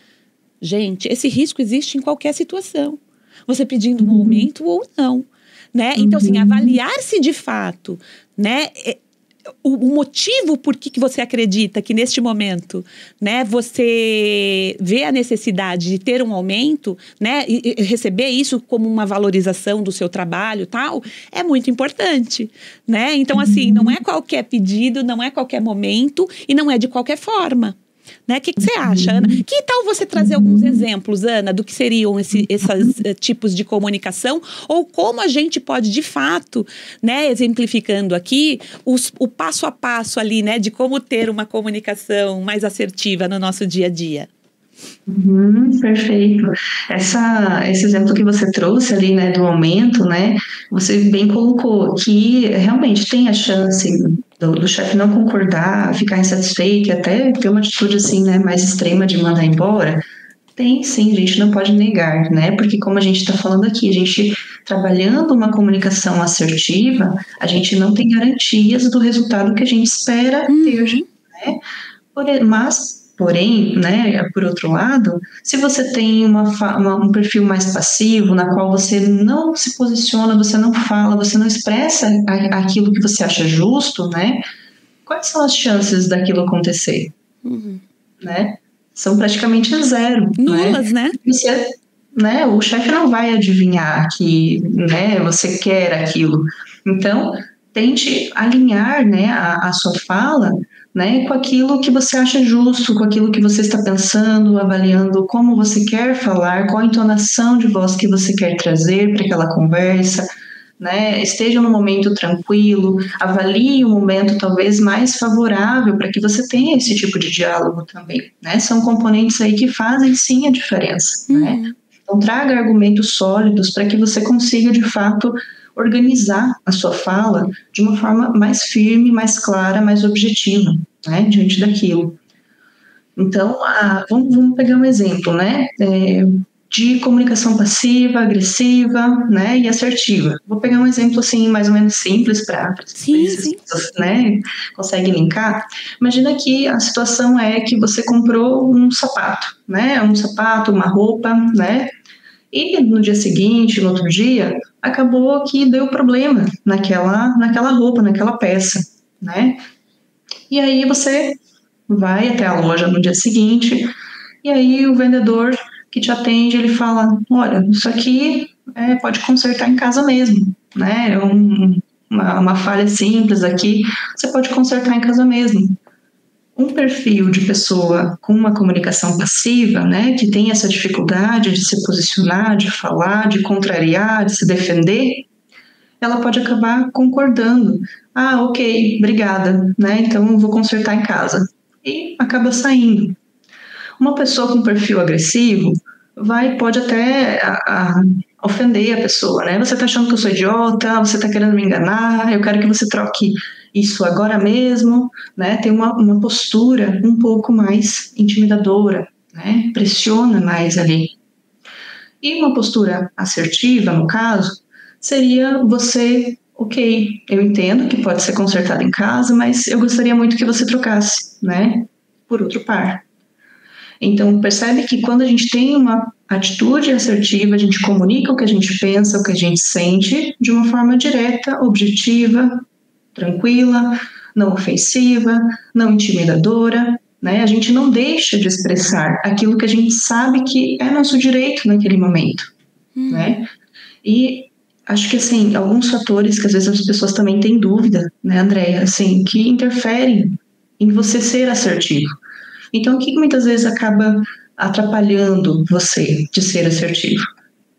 Gente, esse risco existe em qualquer situação. Você pedindo um aumento ou não, né? Então, assim, avaliar se de fato, né, o motivo por que você acredita que neste momento, né, você vê a necessidade de ter um aumento, né, e receber isso como uma valorização do seu trabalho, tal, é muito importante, né? Então, assim, não é qualquer pedido, não é qualquer momento e não é de qualquer forma. Né? O que você acha, Ana? Que tal você trazer alguns exemplos, Ana, do que seriam esses tipos de comunicação ou como a gente pode, de fato, né, exemplificando aqui, o passo a passo ali, né, de como ter uma comunicação mais assertiva no nosso dia a dia? Perfeito. Esse exemplo que você trouxe ali, né, do aumento, né, você bem colocou que realmente tem a chance do chefe não concordar, ficar insatisfeito e até ter uma atitude assim, né, mais extrema de mandar embora. Tem sim, a gente não pode negar, né, porque como a gente está falando aqui, a gente trabalhando uma comunicação assertiva, a gente não tem garantias do resultado que a gente espera ter, né, Porém, né, por outro lado, se você tem um perfil mais passivo, na qual você não se posiciona, você não fala, você não expressa aquilo que você acha justo, né, quais são as chances daquilo acontecer? Né? São praticamente zero. Nulas, né? Você, né, o chefe não vai adivinhar que, né, você quer aquilo. Então, tente alinhar, né, a sua fala, né, com aquilo que você acha justo, com aquilo que você está pensando, avaliando como você quer falar, qual a entonação de voz que você quer trazer para aquela conversa, né, esteja num momento tranquilo, avalie um momento talvez mais favorável para que você tenha esse tipo de diálogo também, né, são componentes aí que fazem sim a diferença, né, então traga argumentos sólidos para que você consiga de fato organizar a sua fala de uma forma mais firme, mais clara, mais objetiva, né, diante daquilo. Então, vamos pegar um exemplo, né, de comunicação passiva, agressiva, né, e assertiva. Vou pegar um exemplo, assim, mais ou menos simples para sim. Né, consegue linkar. Imagina que a situação é que você comprou um sapato, né, uma roupa, né, e no dia seguinte, no outro dia, acabou que deu problema naquela roupa, naquela peça, né? E aí você vai até a loja no dia seguinte, e aí o vendedor que te atende, ele fala, olha, isso aqui pode consertar em casa mesmo, né? É uma falha simples aqui, você pode consertar em casa mesmo. Um perfil de pessoa com uma comunicação passiva, né, que tem essa dificuldade de se posicionar, de falar, de contrariar, de se defender, ela pode acabar concordando. Ah, ok, obrigada, né, então eu vou consertar em casa. E acaba saindo. Uma pessoa com perfil agressivo pode até ofender a pessoa, né? Você tá achando que eu sou idiota, você tá querendo me enganar, eu quero que você troque isso agora mesmo, né? Tem uma postura um pouco mais intimidadora, né? Pressiona mais ali. E uma postura assertiva, no caso, seria você, ok, eu entendo que pode ser consertado em casa, mas eu gostaria muito que você trocasse, né? Por outro par. Então, percebe que quando a gente tem uma atitude assertiva, a gente comunica o que a gente pensa, o que a gente sente, de uma forma direta, objetiva, tranquila, não ofensiva, não intimidadora, né? A gente não deixa de expressar aquilo que a gente sabe que é nosso direito naquele momento, né? E acho que, assim, alguns fatores que às vezes as pessoas também têm dúvida, né, Andréia, assim, que interferem em você ser assertivo. Então, o que muitas vezes acaba atrapalhando você de ser assertivo?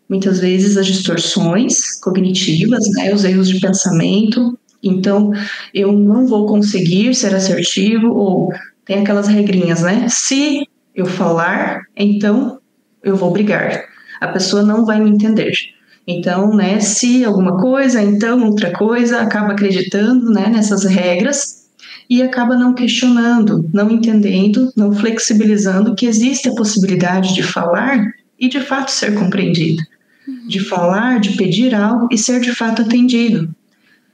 Muitas vezes as distorções cognitivas, né, os erros de pensamento. Então, eu não vou conseguir ser assertivo, ou tem aquelas regrinhas, né? Se eu falar, então eu vou brigar. A pessoa não vai me entender. Então, né, se alguma coisa, então outra coisa, acaba acreditando, né, nessas regras e acaba não questionando, não entendendo, não flexibilizando que existe a possibilidade de falar e de fato ser compreendido, de falar, de pedir algo e ser de fato atendido.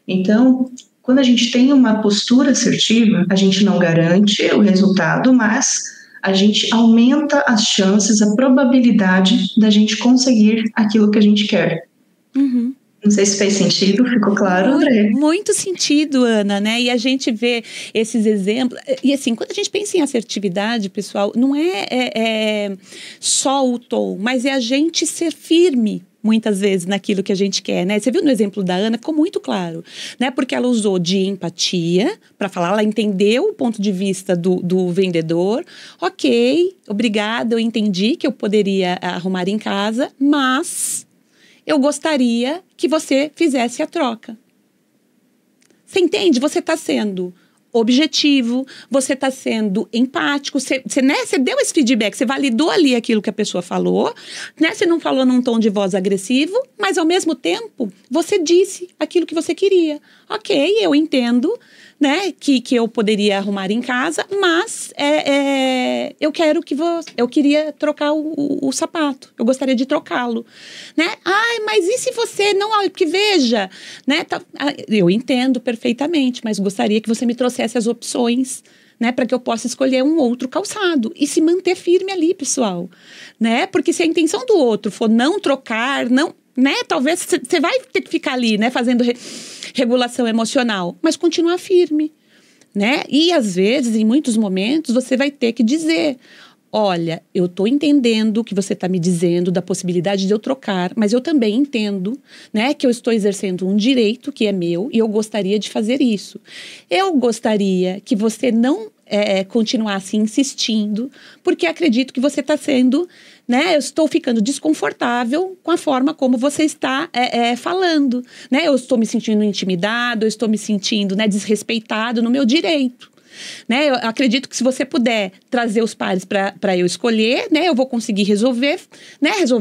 Então, quando a gente tem uma postura assertiva, a gente não garante o resultado, mas a gente aumenta as chances, a probabilidade da gente conseguir aquilo que a gente quer. Uhum. Não sei se fez sentido, ficou claro, André? Muito sentido, Ana, né? E a gente vê esses exemplos. E assim, quando a gente pensa em assertividade, pessoal, não é só o tom, mas é a gente ser firme, muitas vezes, naquilo que a gente quer, né? Você viu no exemplo da Ana, ficou muito claro, né? Porque ela usou de empatia para falar, ela entendeu o ponto de vista do vendedor. Ok, obrigada, eu entendi que eu poderia arrumar em casa, mas eu gostaria que você fizesse a troca. Você entende? Você está sendo objetivo, você está sendo empático, você deu esse feedback, você validou ali aquilo que a pessoa falou, né? Você não falou num tom de voz agressivo, mas ao mesmo tempo você disse aquilo que você queria. Ok, eu entendo, né, que eu poderia arrumar em casa, mas eu queria trocar o sapato, eu gostaria de trocá-lo, né? Ai, mas e se você não, porque veja, né? Eu entendo perfeitamente, mas gostaria que você me trouxesse as opções, né, para que eu possa escolher um outro calçado e se manter firme ali, pessoal, né? Porque se a intenção do outro for não trocar, não, né? Talvez você vai ter que ficar ali, né? Fazendo regulação emocional, mas continuar firme, né? E às vezes, em muitos momentos, você vai ter que dizer: olha, eu estou entendendo o que você está me dizendo da possibilidade de eu trocar, mas eu também entendo, né, que eu estou exercendo um direito que é meu e eu gostaria de fazer isso. Eu gostaria que você não continuasse insistindo, porque acredito que você está sendo, né, eu estou ficando desconfortável com a forma como você está falando, né? Eu estou me sentindo intimidado, eu estou me sentindo, né, desrespeitado no meu direito. Né? Eu acredito que se você puder trazer os pares para eu escolher, né, eu vou conseguir resolver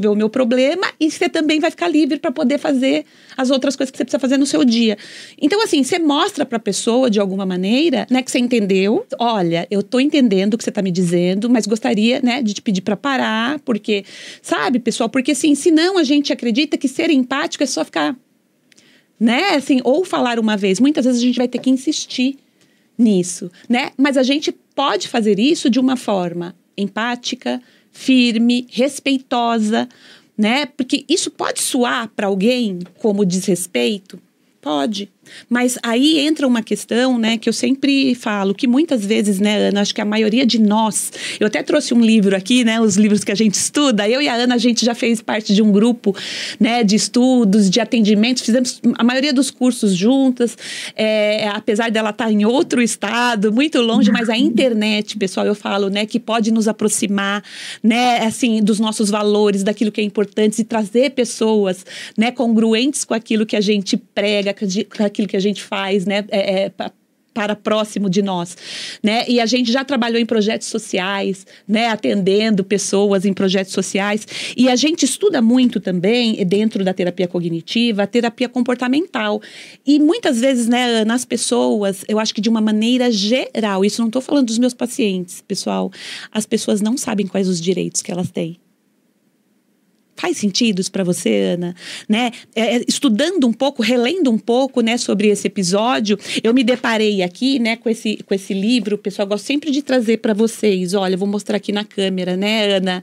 o meu problema, e você também vai ficar livre para poder fazer as outras coisas que você precisa fazer no seu dia. Então, assim, você mostra para a pessoa, de alguma maneira, né, que você entendeu. Olha, eu tô entendendo o que você tá me dizendo, mas gostaria, né, de te pedir para parar, porque, sabe, pessoal, porque assim, senão a gente acredita que ser empático é só ficar, né, assim, ou falar uma vez. Muitas vezes a gente vai ter que insistir nisso, né? Mas a gente pode fazer isso de uma forma empática, firme, respeitosa, né? Porque isso pode soar para alguém como desrespeito? Pode, Mas aí entra uma questão, né, que eu sempre falo, que muitas vezes, né, Ana, acho que a maioria de nós, eu até trouxe um livro aqui, né, os livros que a gente estuda, eu e a Ana, a gente já fez parte de um grupo, né, de estudos, de atendimentos, fizemos a maioria dos cursos juntas, apesar dela estar em outro estado, muito longe, mas a internet, pessoal, eu falo, né, que pode nos aproximar, né, assim, dos nossos valores, daquilo que é importante e trazer pessoas, né, congruentes com aquilo que a gente prega, com aquilo que a gente faz, né, para próximo de nós, né? E a gente já trabalhou em projetos sociais, né? Atendendo pessoas em projetos sociais. E a gente estuda muito também, dentro da terapia cognitiva, a terapia comportamental. E muitas vezes, né, nas pessoas, eu acho que de uma maneira geral, isso não estou falando dos meus pacientes, pessoal, as pessoas não sabem quais os direitos que elas têm. Faz sentido isso para você, Ana? Né? Estudando um pouco, relendo um pouco, né, sobre esse episódio, eu me deparei aqui, né, com esse livro. Pessoal, eu gosto sempre de trazer para vocês. Olha, eu vou mostrar aqui na câmera, né, Ana?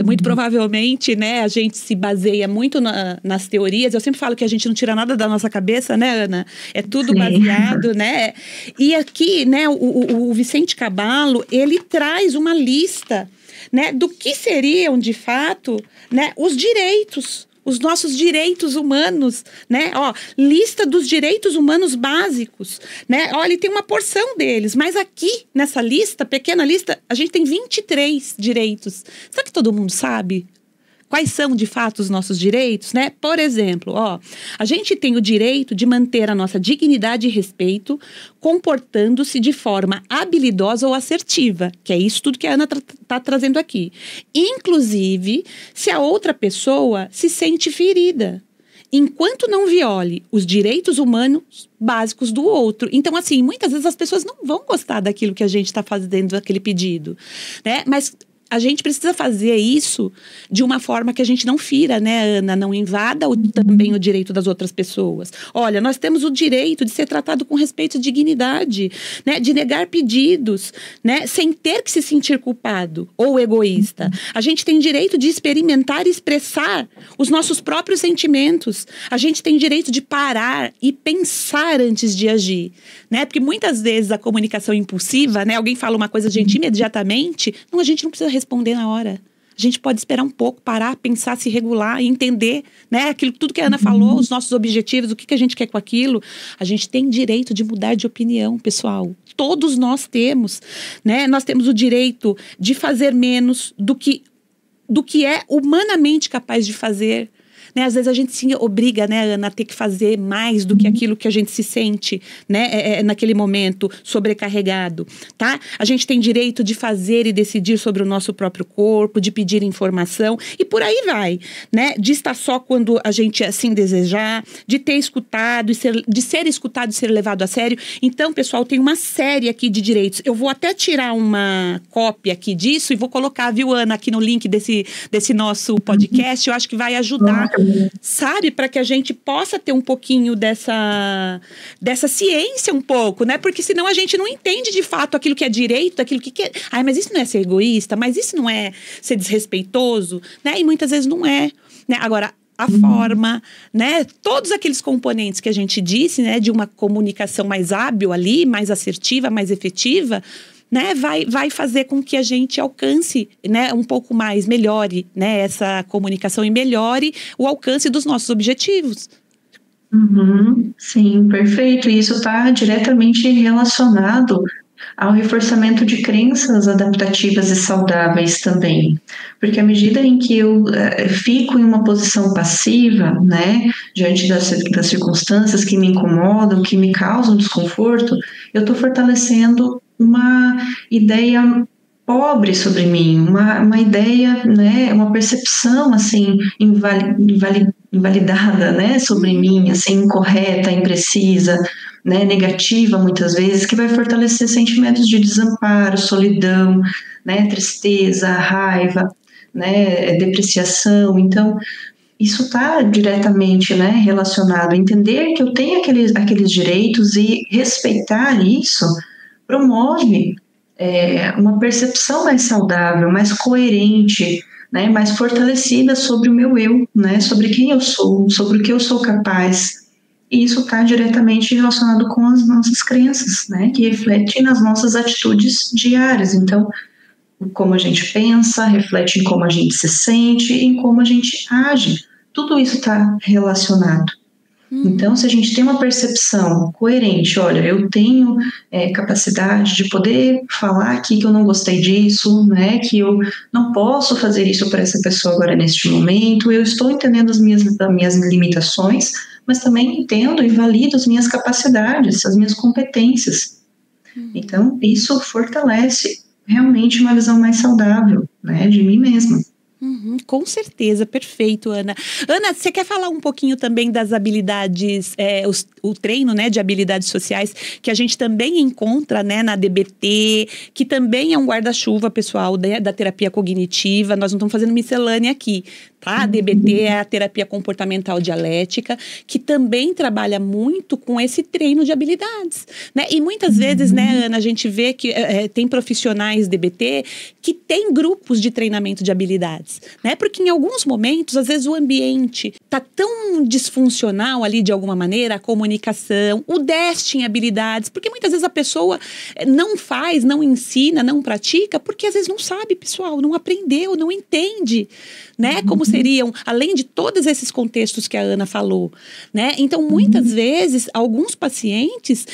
Muito provavelmente, né, a gente se baseia muito nas teorias. Eu sempre falo que a gente não tira nada da nossa cabeça, né, Ana? É tudo baseado, né? E aqui, né, o Vicente Caballo, ele traz uma lista, né, do que seriam, de fato, né, os direitos, os nossos direitos humanos, né? Ó, lista dos direitos humanos básicos, né? Ó, ele tem uma porção deles, mas aqui, nessa lista, pequena lista, a gente tem 23 direitos. Será que todo mundo sabe quais são, de fato, os nossos direitos, né? Por exemplo, ó, a gente tem o direito de manter a nossa dignidade e respeito, comportando-se de forma habilidosa ou assertiva, que é isso tudo que a Ana está trazendo aqui. Inclusive, se a outra pessoa se sente ferida, enquanto não viole os direitos humanos básicos do outro. Então, assim, muitas vezes as pessoas não vão gostar daquilo que a gente está fazendo, aquele pedido, né? Mas a gente precisa fazer isso de uma forma que a gente não fira, né, Ana? Não invada também o direito das outras pessoas. Olha, nós temos o direito de ser tratado com respeito e dignidade, né? De negar pedidos, né? Sem ter que se sentir culpado ou egoísta. A gente tem direito de experimentar e expressar os nossos próprios sentimentos. A gente tem direito de parar e pensar antes de agir, né? Porque muitas vezes a comunicação impulsiva, né? Alguém fala uma coisa, a gente imediatamente... Não, a gente não precisa responder na hora. A gente pode esperar um pouco, parar, pensar, se regular e entender, né, aquilo, tudo que a Ana falou, os nossos objetivos, o que a gente quer com aquilo. A gente tem direito de mudar de opinião, pessoal. Todos nós temos, né? Nós temos o direito de fazer menos do que é humanamente capaz de fazer. Né? Às vezes a gente se obriga, né, Ana, a ter que fazer mais do que aquilo que a gente se sente, né, naquele momento sobrecarregado, tá? A gente tem direito de fazer e decidir sobre o nosso próprio corpo, de pedir informação e por aí vai, né? De estar só quando a gente assim desejar, de ter escutado, de ser escutado e ser levado a sério. Então, pessoal, tem uma série aqui de direitos. Eu vou até tirar uma cópia aqui disso e vou colocar, viu, Ana, aqui no link desse nosso podcast. Eu acho que vai ajudar, sabe, para que a gente possa ter um pouquinho dessa ciência um pouco, né? Porque senão a gente não entende de fato aquilo que é direito, aquilo que é... Ai, mas isso não é ser egoísta, mas isso não é ser desrespeitoso, né? E muitas vezes não é, né? Agora, a forma, né? Todos aqueles componentes que a gente disse, né? De uma comunicação mais hábil ali, mais assertiva, mais efetiva, né, vai fazer com que a gente alcance, né, um pouco mais, melhore, né, essa comunicação e melhore o alcance dos nossos objetivos. Sim, perfeito. E isso está diretamente relacionado ao reforçamento de crenças adaptativas e saudáveis também. Porque à medida em que eu fico em uma posição passiva, né, diante das circunstâncias que me incomodam, que me causam desconforto, eu estou fortalecendo uma ideia pobre sobre mim, uma ideia, né, uma percepção assim invalidada, né, sobre mim, assim, incorreta, imprecisa, né, negativa muitas vezes, que vai fortalecer sentimentos de desamparo, solidão, né, tristeza, raiva, né, depreciação. Então, isso está diretamente, né, relacionado. Entender que eu tenho aqueles direitos e respeitar isso promove uma percepção mais saudável, mais coerente, né, mais fortalecida sobre o meu eu, né, sobre quem eu sou, sobre o que eu sou capaz, E isso está diretamente relacionado com as nossas crenças, né? Que refletem nas nossas atitudes diárias. Então, como a gente pensa, reflete em como a gente se sente, em como a gente age. Tudo isso está relacionado. Então, se a gente tem uma percepção coerente, olha, eu tenho capacidade de poder falar aqui que eu não gostei disso, né, que eu não posso fazer isso para essa pessoa agora neste momento, eu estou entendendo as minhas limitações, mas também entendo e valido as minhas capacidades, as minhas competências. Então, isso fortalece realmente uma visão mais saudável, né, de mim mesma. Com certeza, perfeito, Ana. Ana, você quer falar um pouquinho também das habilidades, o treino, né, de habilidades sociais, que a gente também encontra, né, na DBT, que também é um guarda-chuva, pessoal, da terapia cognitiva. Nós não estamos fazendo miscelânea aqui, tá? A DBT é a terapia comportamental dialética, que também trabalha muito com esse treino de habilidades, né? E muitas vezes, né, Ana, a gente vê que tem profissionais DBT que têm grupos de treinamento de habilidades, né? Porque em alguns momentos, às vezes o ambiente tá tão disfuncional ali de alguma maneira, a comunicação, o déficit em habilidades, porque muitas vezes a pessoa não faz, não ensina, não pratica, porque às vezes não sabe, pessoal, não aprendeu, não entende, né? Como seriam, além de todos esses contextos que a Ana falou, né? Então, muitas vezes, alguns pacientes,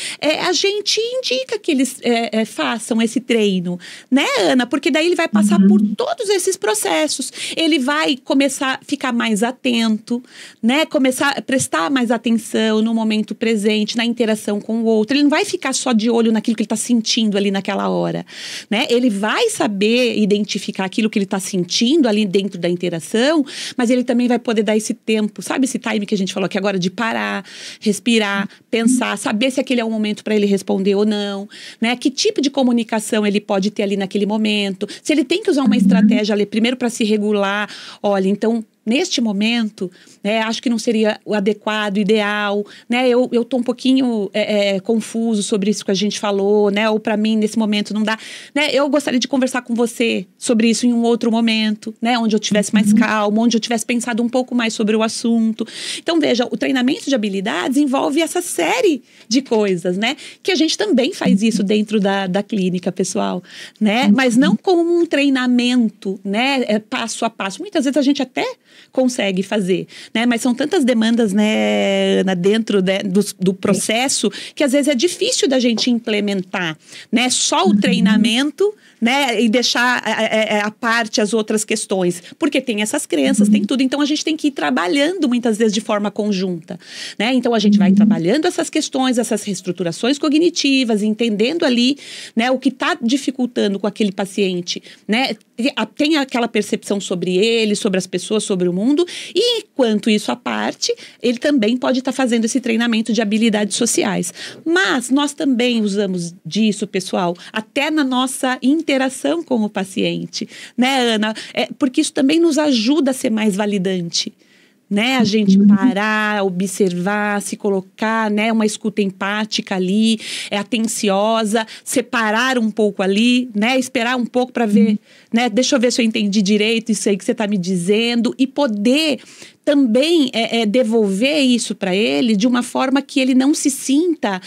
a gente indica que eles façam esse treino, né, Ana? Porque daí ele vai passar por todos esses processos. Ele vai começar a ficar mais atento, né? Começar a prestar mais atenção no momento presente, na interação com o outro. Ele não vai ficar só de olho naquilo que ele está sentindo ali naquela hora, né? Ele vai saber identificar aquilo que ele está sentindo ali dentro da interação, mas ele também vai poder dar esse tempo, sabe esse time que a gente falou aqui agora, de parar, respirar, pensar, saber se aquele é o momento para ele responder ou não, né? Que tipo de comunicação ele pode ter ali naquele momento, se ele tem que usar uma estratégia ali primeiro para se regular, olha, então neste momento, né, acho que não seria o adequado, ideal, né, eu tô um pouquinho confuso sobre isso que a gente falou, né, ou para mim nesse momento não dá, né, eu gostaria de conversar com você sobre isso em um outro momento, né, onde eu tivesse mais calmo, onde eu tivesse pensado um pouco mais sobre o assunto. Então veja, o treinamento de habilidades envolve essa série de coisas, né, que a gente também faz isso dentro da clínica, pessoal, né, mas não como um treinamento, né, passo a passo. Muitas vezes a gente até consegue fazer, né? Mas são tantas demandas, né, Ana, dentro do processo, que às vezes é difícil da gente implementar, né? Só o treinamento, né? E deixar à parte as outras questões, porque tem essas crenças, tem tudo. Então a gente tem que ir trabalhando muitas vezes de forma conjunta, né? Então a gente vai trabalhando essas questões, essas reestruturações cognitivas, entendendo ali, né, o que está dificultando com aquele paciente, né? Tem aquela percepção sobre ele, sobre as pessoas, sobre o mundo, e enquanto isso à parte, ele também pode estar fazendo esse treinamento de habilidades sociais. Mas nós também usamos disso, pessoal, até na nossa interação com o paciente, né, Ana? Porque isso também nos ajuda a ser mais validante, né, a gente parar, observar, se colocar, né, uma escuta empática ali, atenciosa, separar um pouco ali, né, esperar um pouco para ver, né, deixa eu ver se eu entendi direito isso aí que você está me dizendo, e poder também devolver isso para ele de uma forma que ele não se sinta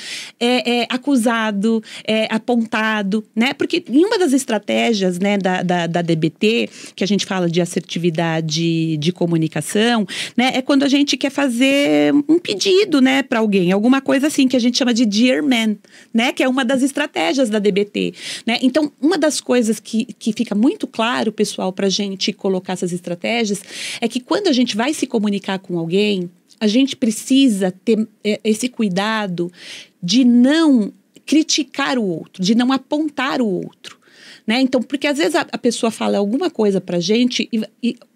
acusado, apontado, né? Porque em uma das estratégias, né, da DBT, que a gente fala de assertividade de comunicação, né, é quando a gente quer fazer um pedido, né, para alguém, alguma coisa assim que a gente chama de Dear Man, né, que é uma das estratégias da DBT, né? Então, uma das coisas que fica muito claro, pessoal, para a gente colocar essas estratégias, é que quando a gente vai se comunicar com alguém, a gente precisa ter esse cuidado de não criticar o outro, de não apontar o outro, né? Então, porque às vezes a pessoa fala alguma coisa pra gente,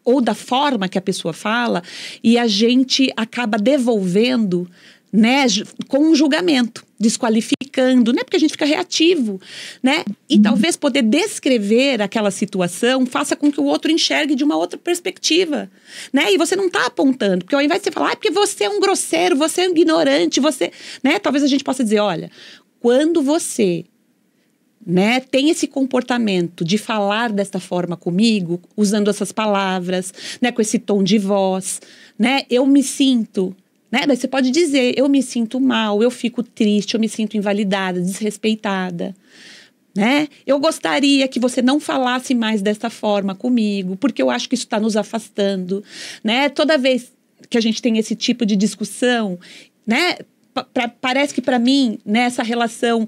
ou da forma que a pessoa fala, e a gente acaba devolvendo, né, com um julgamento, desqualificando, né, porque a gente fica reativo, né, e talvez poder descrever aquela situação faça com que o outro enxergue de uma outra perspectiva, né, e você não tá apontando, porque ao invés de você falar, porque você é um grosseiro, você é um ignorante, você, né, talvez a gente possa dizer, olha, quando você, né, tem esse comportamento de falar desta forma comigo, usando essas palavras, né, com esse tom de voz, né, eu me sinto né? Daí você pode dizer, eu me sinto mal, eu fico triste, eu me sinto invalidada, desrespeitada, né? Eu gostaria que você não falasse mais dessa forma comigo, porque eu acho que isso está nos afastando, né? Toda vez que a gente tem esse tipo de discussão, né? Parece que para mim, né, essa relação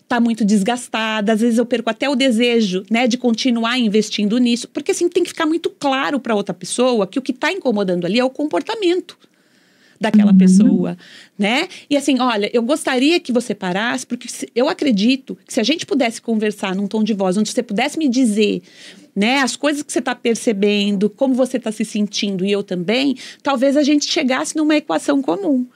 tá muito desgastada, às vezes eu perco até o desejo, né, de continuar investindo nisso, porque assim tem que ficar muito claro para outra pessoa que o que está incomodando ali é o comportamento daquela pessoa, né? E assim, olha, eu gostaria que você parasse, porque eu acredito que se a gente pudesse conversar num tom de voz, onde você pudesse me dizer, né, as coisas que você está percebendo, como você está se sentindo e eu também, talvez a gente chegasse numa equação comum,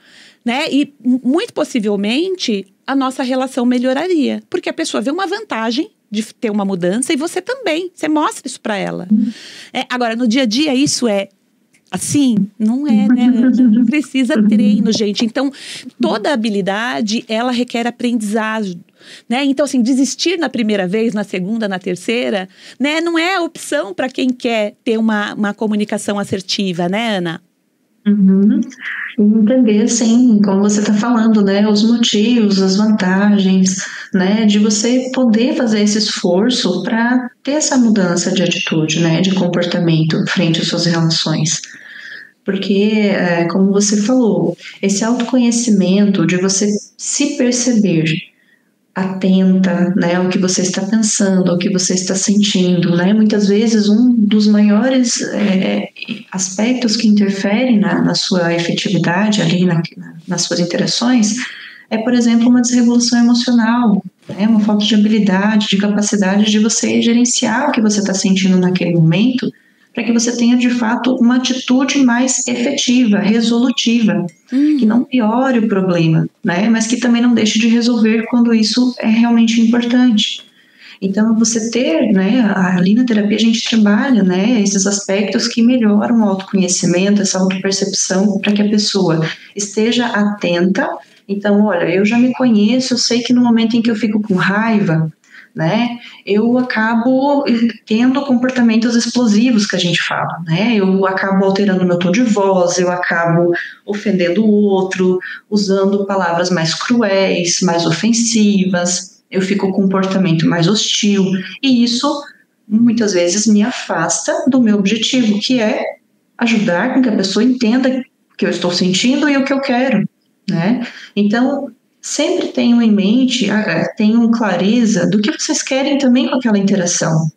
né? E muito possivelmente a nossa relação melhoraria, porque a pessoa vê uma vantagem de ter uma mudança e você também, você mostra isso para ela. Agora, no dia a dia, isso é assim? Não é, né, Ana? Não precisa treino, gente. Então, toda habilidade, ela requer aprendizado, né? Então, assim, desistir na primeira vez, na segunda, na terceira, né? Não é a opção para quem quer ter uma comunicação assertiva, né, Ana? Uhum. E entender, assim, como você está falando, né, os motivos, as vantagens, né, de você poder fazer esse esforço para ter essa mudança de atitude, né, de comportamento frente às suas relações. Porque, como você falou, esse autoconhecimento de você se perceber atenta, né, ao que você está pensando, ao que você está sentindo, né? Muitas vezes um dos maiores aspectos que interferem na sua efetividade ali nas suas interações é, por exemplo, uma desregulação emocional, né? Uma falta de habilidade, de capacidade de você gerenciar o que você está sentindo naquele momento, para que você tenha de fato uma atitude mais efetiva, resolutiva, que não piore o problema, né? Mas que também não deixe de resolver quando isso é realmente importante. Então, você ter, né, ali na terapia a gente trabalha, né, esses aspectos que melhoram o autoconhecimento, essa autopercepção, para que a pessoa esteja atenta. Então, olha, eu já me conheço, eu sei que no momento em que eu fico com raiva, né, eu acabo tendo comportamentos explosivos que a gente fala, né, eu acabo alterando meu tom de voz, eu acabo ofendendo o outro, usando palavras mais cruéis, mais ofensivas, eu fico com um comportamento mais hostil, e isso muitas vezes me afasta do meu objetivo, que é ajudar com que a pessoa entenda o que eu estou sentindo e o que eu quero, né? Então, sempre tenham em mente, tenham clareza do que vocês querem também com aquela interação.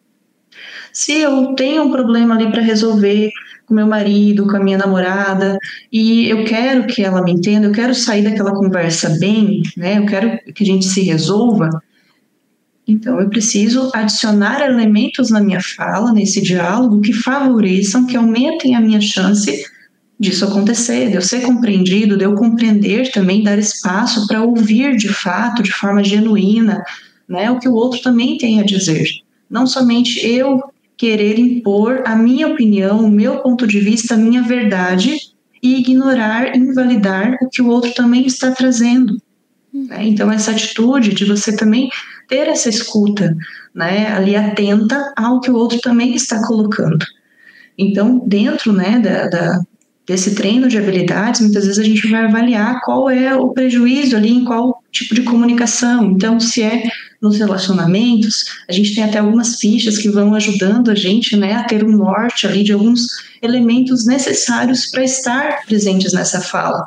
Se eu tenho um problema ali para resolver com meu marido, com a minha namorada, e eu quero que ela me entenda, eu quero sair daquela conversa bem, né? Eu quero que a gente se resolva. Então, eu preciso adicionar elementos na minha fala, nesse diálogo, que favoreçam, que aumentem a minha chance disso acontecer, de eu ser compreendido, de eu compreender também, dar espaço para ouvir de fato, de forma genuína, né, o que o outro também tem a dizer. Não somente eu querer impor a minha opinião, o meu ponto de vista, a minha verdade, e ignorar, invalidar o que o outro também está trazendo. Né? Então, essa atitude de você também ter essa escuta, né, ali atenta ao que o outro também está colocando. Então, dentro, né, desse treino de habilidades, muitas vezes a gente vai avaliar qual é o prejuízo ali em qual tipo de comunicação. Então, se é nos relacionamentos, a gente tem até algumas fichas que vão ajudando a gente, né, a ter um norte ali de alguns elementos necessários para estar presentes nessa fala.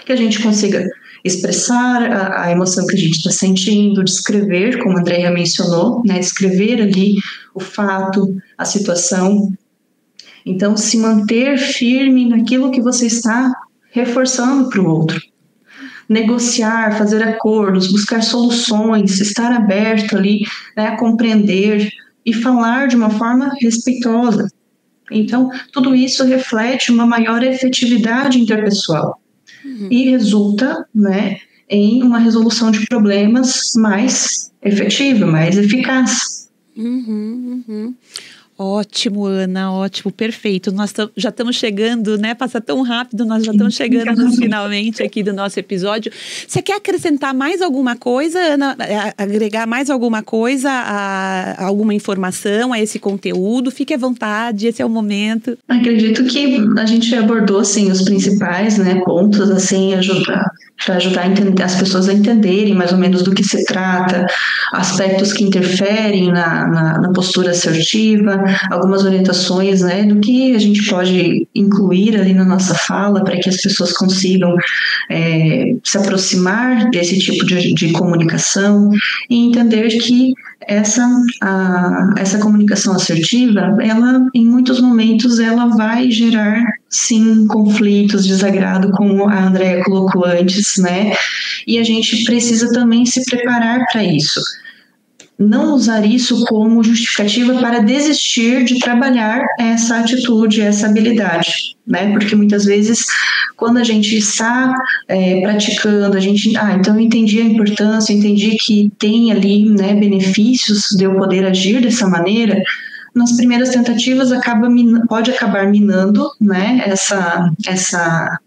Que a gente consiga expressar a emoção que a gente está sentindo, descrever, como a Andrea mencionou, né, descrever ali o fato, a situação. Então, se manter firme naquilo que você está reforçando para o outro. Negociar, fazer acordos, buscar soluções, estar aberto ali, né, a compreender e falar de uma forma respeitosa. Então, tudo isso reflete uma maior efetividade interpessoal e resulta, né, em uma resolução de problemas mais efetiva, mais eficaz. Ótimo. Ótimo, Ana, ótimo, perfeito. Nós já estamos chegando, né? Passa tão rápido, nós já estamos chegando nos finalmente aqui do nosso episódio. Você quer acrescentar mais alguma coisa, Ana? Agregar mais alguma coisa, alguma informação a esse conteúdo? Fique à vontade, esse é o momento. Acredito que a gente abordou, assim, os principais, né, pontos, assim, para ajudar as pessoas a entenderem mais ou menos do que se trata, aspectos que interferem na postura assertiva, algumas orientações, né, do que a gente pode incluir ali na nossa fala para que as pessoas consigam se aproximar desse tipo de comunicação e entender que essa comunicação assertiva, ela, em muitos momentos, ela vai gerar, sim, conflitos, desagrado, como a Andréia colocou antes, né? E a gente precisa também se preparar para isso. Não usar isso como justificativa para desistir de trabalhar essa atitude, essa habilidade, né? Porque muitas vezes, quando a gente está praticando, então eu entendi a importância, eu entendi que tem ali, né, benefícios de eu poder agir dessa maneira. Nas primeiras tentativas pode acabar minando, né, essa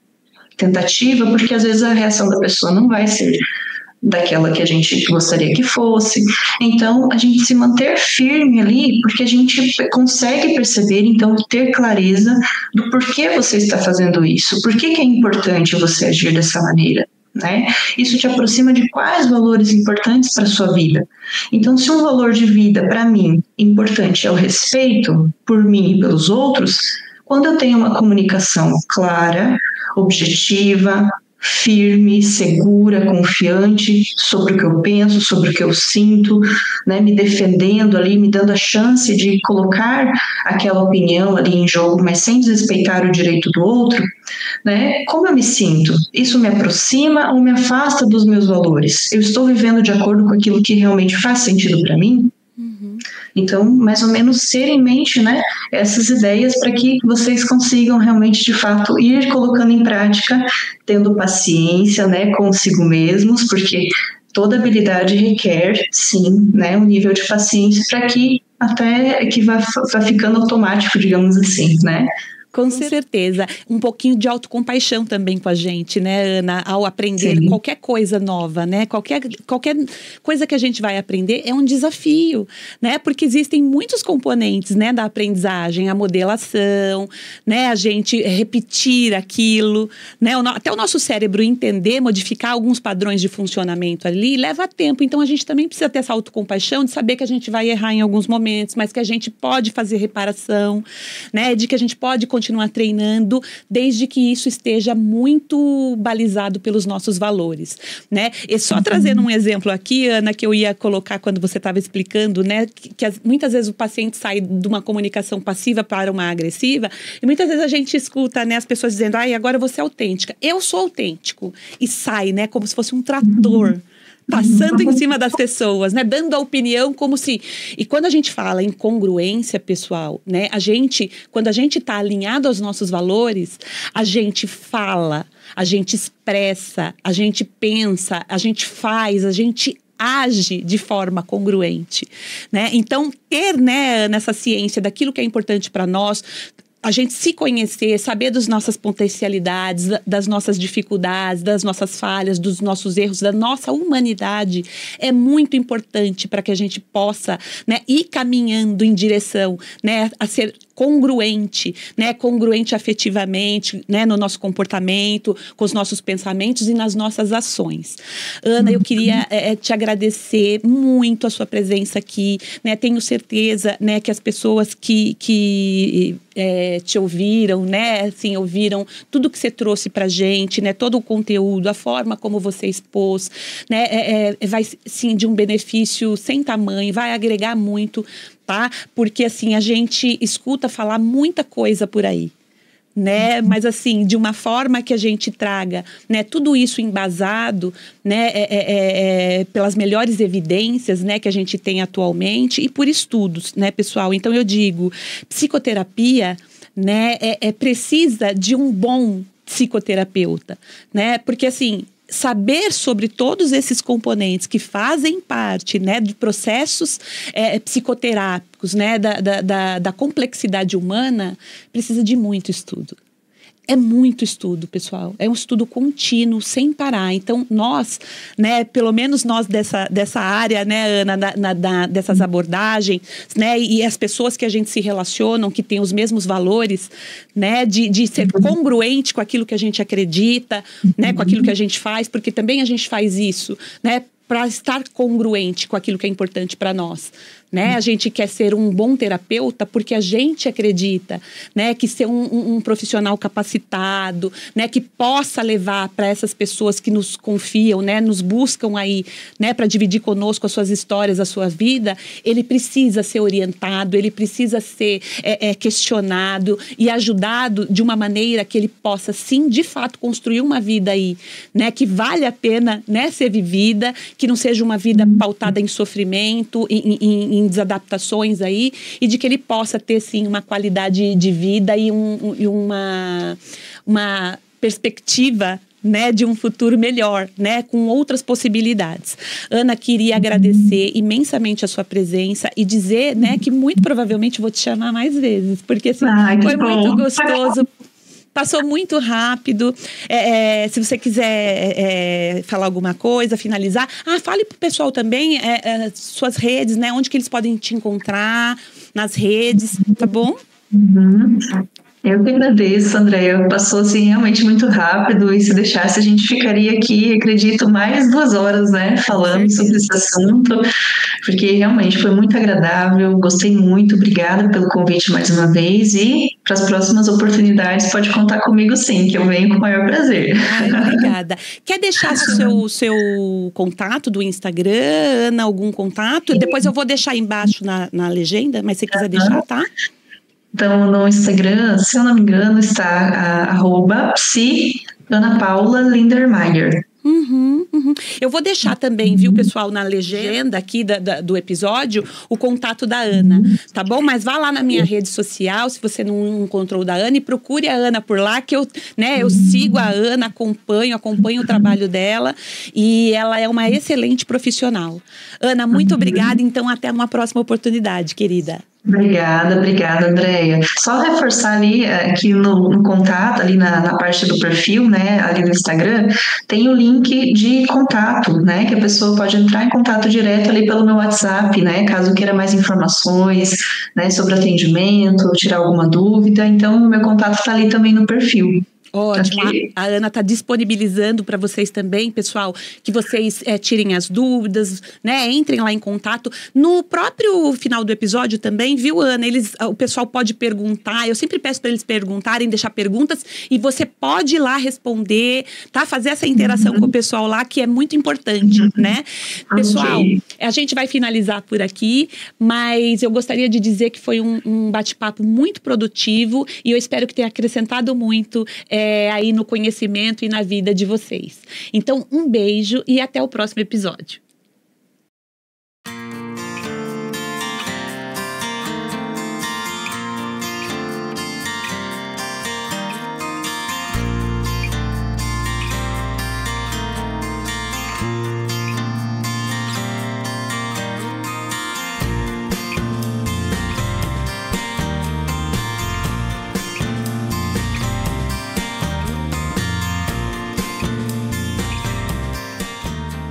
tentativa, porque às vezes a reação da pessoa não vai ser daquela que a gente gostaria que fosse. Então, a gente se manter firme ali, porque a gente consegue perceber, então, ter clareza do porquê você está fazendo isso, por que é importante você agir dessa maneira, né? Isso te aproxima de quais valores importantes para a sua vida. Então, se um valor de vida, para mim, importante é o respeito por mim e pelos outros, quando eu tenho uma comunicação clara, objetiva, firme, segura, confiante sobre o que eu penso, sobre o que eu sinto, né, me defendendo ali, me dando a chance de colocar aquela opinião ali em jogo, mas sem desrespeitar o direito do outro, né? Como eu me sinto? Isso me aproxima ou me afasta dos meus valores? Eu estou vivendo de acordo com aquilo que realmente faz sentido para mim? Então, mais ou menos ter em mente, né, essas ideias para que vocês consigam realmente, de fato, ir colocando em prática, tendo paciência, né, consigo mesmos, porque toda habilidade requer, sim, né, um nível de paciência para que até que vá ficando automático, digamos assim, né? Com certeza. Um pouquinho de autocompaixão também com a gente, né, Ana? Ao aprender Sim. qualquer coisa nova, né? Qualquer coisa que a gente vai aprender é um desafio, né? Porque existem muitos componentes, né, da aprendizagem, a modelação, né? A gente repetir aquilo, né? Até o nosso cérebro entender, modificar alguns padrões de funcionamento ali, leva tempo. Então, a gente também precisa ter essa autocompaixão de saber que a gente vai errar em alguns momentos, mas que a gente pode fazer reparação, né? De que a gente pode continuar treinando, desde que isso esteja muito balizado pelos nossos valores, né? E só trazendo um exemplo aqui, Ana, que eu ia colocar quando você estava explicando, né? Que muitas vezes o paciente sai de uma comunicação passiva para uma agressiva, e muitas vezes a gente escuta, né, as pessoas dizendo, agora você é autêntica. Eu sou autêntico. E sai, né, como se fosse um trator. Passando em cima das pessoas, né? Dando a opinião como se... E quando a gente fala em congruência, pessoal, né? Quando a gente está alinhado aos nossos valores, a gente fala, a gente expressa, a gente pensa, a gente faz, a gente age de forma congruente, né? Então, ter, né, nessa ciência daquilo que é importante para nós, a gente se conhecer, saber das nossas potencialidades, das nossas dificuldades, das nossas falhas, dos nossos erros, da nossa humanidade, é muito importante para que a gente possa, né, ir caminhando em direção, né, a ser congruente, né, congruente afetivamente, né, no nosso comportamento, com os nossos pensamentos e nas nossas ações. Ana, eu queria te agradecer muito a sua presença aqui, né, tenho certeza, né, que as pessoas que te ouviram, né, assim, ouviram tudo que você trouxe pra gente, né, todo o conteúdo, a forma como você expôs, né, vai, sim, de um benefício sem tamanho, vai agregar muito, tá? Porque, assim, a gente escuta falar muita coisa por aí, né? Mas, assim, de uma forma que a gente traga, né, tudo isso embasado, né, pelas melhores evidências, né, que a gente tem atualmente e por estudos, né, pessoal? Então, eu digo, psicoterapia, né, precisa de um bom psicoterapeuta, né? Porque, assim, saber sobre todos esses componentes que fazem parte, né, de processos psicoterápicos, né, da complexidade humana, precisa de muito estudo. É muito estudo, pessoal. É um estudo contínuo, sem parar. Então, nós, né, pelo menos nós dessa área, né, Ana, dessas abordagens, né, e as pessoas que a gente se relacionam, que têm os mesmos valores, né, de ser congruente com aquilo que a gente acredita, né, com aquilo que a gente faz, porque também a gente faz isso, né, para estar congruente com aquilo que é importante para nós. Né? A gente quer ser um bom terapeuta porque a gente acredita, né, que ser um profissional capacitado, né, que possa levar para essas pessoas que nos confiam, né, nos buscam aí, né, para dividir conosco as suas histórias, a sua vida, ele precisa ser orientado, ele precisa ser questionado e ajudado de uma maneira que ele possa, sim, de fato, construir uma vida aí, né, que vale a pena, né, ser vivida, que não seja uma vida pautada em sofrimento, em desadaptações aí, e de que ele possa ter, sim, uma qualidade de vida e uma perspectiva, né, de um futuro melhor, né, com outras possibilidades. Ana, queria agradecer imensamente a sua presença e dizer, né, que muito provavelmente vou te chamar mais vezes, porque assim, foi muito gostoso. Passou muito rápido. Se você quiser falar alguma coisa, finalizar. Fale pro pessoal também suas redes, né? Onde que eles podem te encontrar nas redes, tá bom? Eu que agradeço, Andréia. Passou assim realmente muito rápido e se deixasse a gente ficaria aqui, acredito, mais 2 horas, né, falando sobre esse assunto, porque realmente foi muito agradável, gostei muito, obrigada pelo convite mais uma vez e para as próximas oportunidades pode contar comigo sim, que eu venho com o maior prazer. Obrigada. Quer deixar o seu contato do Instagram, Ana, algum contato? Sim. Depois eu vou deixar embaixo na legenda, mas se quiser deixar, tá? Então, no Instagram, se eu não me engano, está @psi_Ana_Paula_Lindermeyer. Eu vou deixar também, viu, pessoal, na legenda aqui do episódio, o contato da Ana, tá bom? Mas vá lá na minha rede social, se você não encontrou o da Ana, e procure a Ana por lá, que eu sigo a Ana, acompanho o trabalho dela, e ela é uma excelente profissional. Ana, muito obrigada, então até uma próxima oportunidade, querida. Obrigada, Andréia. Só reforçar ali que no contato, ali na parte do perfil, né, ali no Instagram, tem o link de contato, né, que a pessoa pode entrar em contato direto ali pelo meu WhatsApp, né, caso queira mais informações, né, sobre atendimento, tirar alguma dúvida. Então, o meu contato está ali também no perfil. Ótimo, okay. A Ana está disponibilizando para vocês também, pessoal, que vocês tirem as dúvidas, né? Entrem lá em contato. No próprio final do episódio também, viu, Ana? O pessoal pode perguntar, eu sempre peço para eles perguntarem, deixar perguntas, e você pode ir lá responder, tá? Fazer essa interação com o pessoal lá, que é muito importante, né? Pessoal, a gente vai finalizar por aqui, mas eu gostaria de dizer que foi um bate-papo muito produtivo e eu espero que tenha acrescentado muito aí no conhecimento e na vida de vocês. Então, um beijo e até o próximo episódio.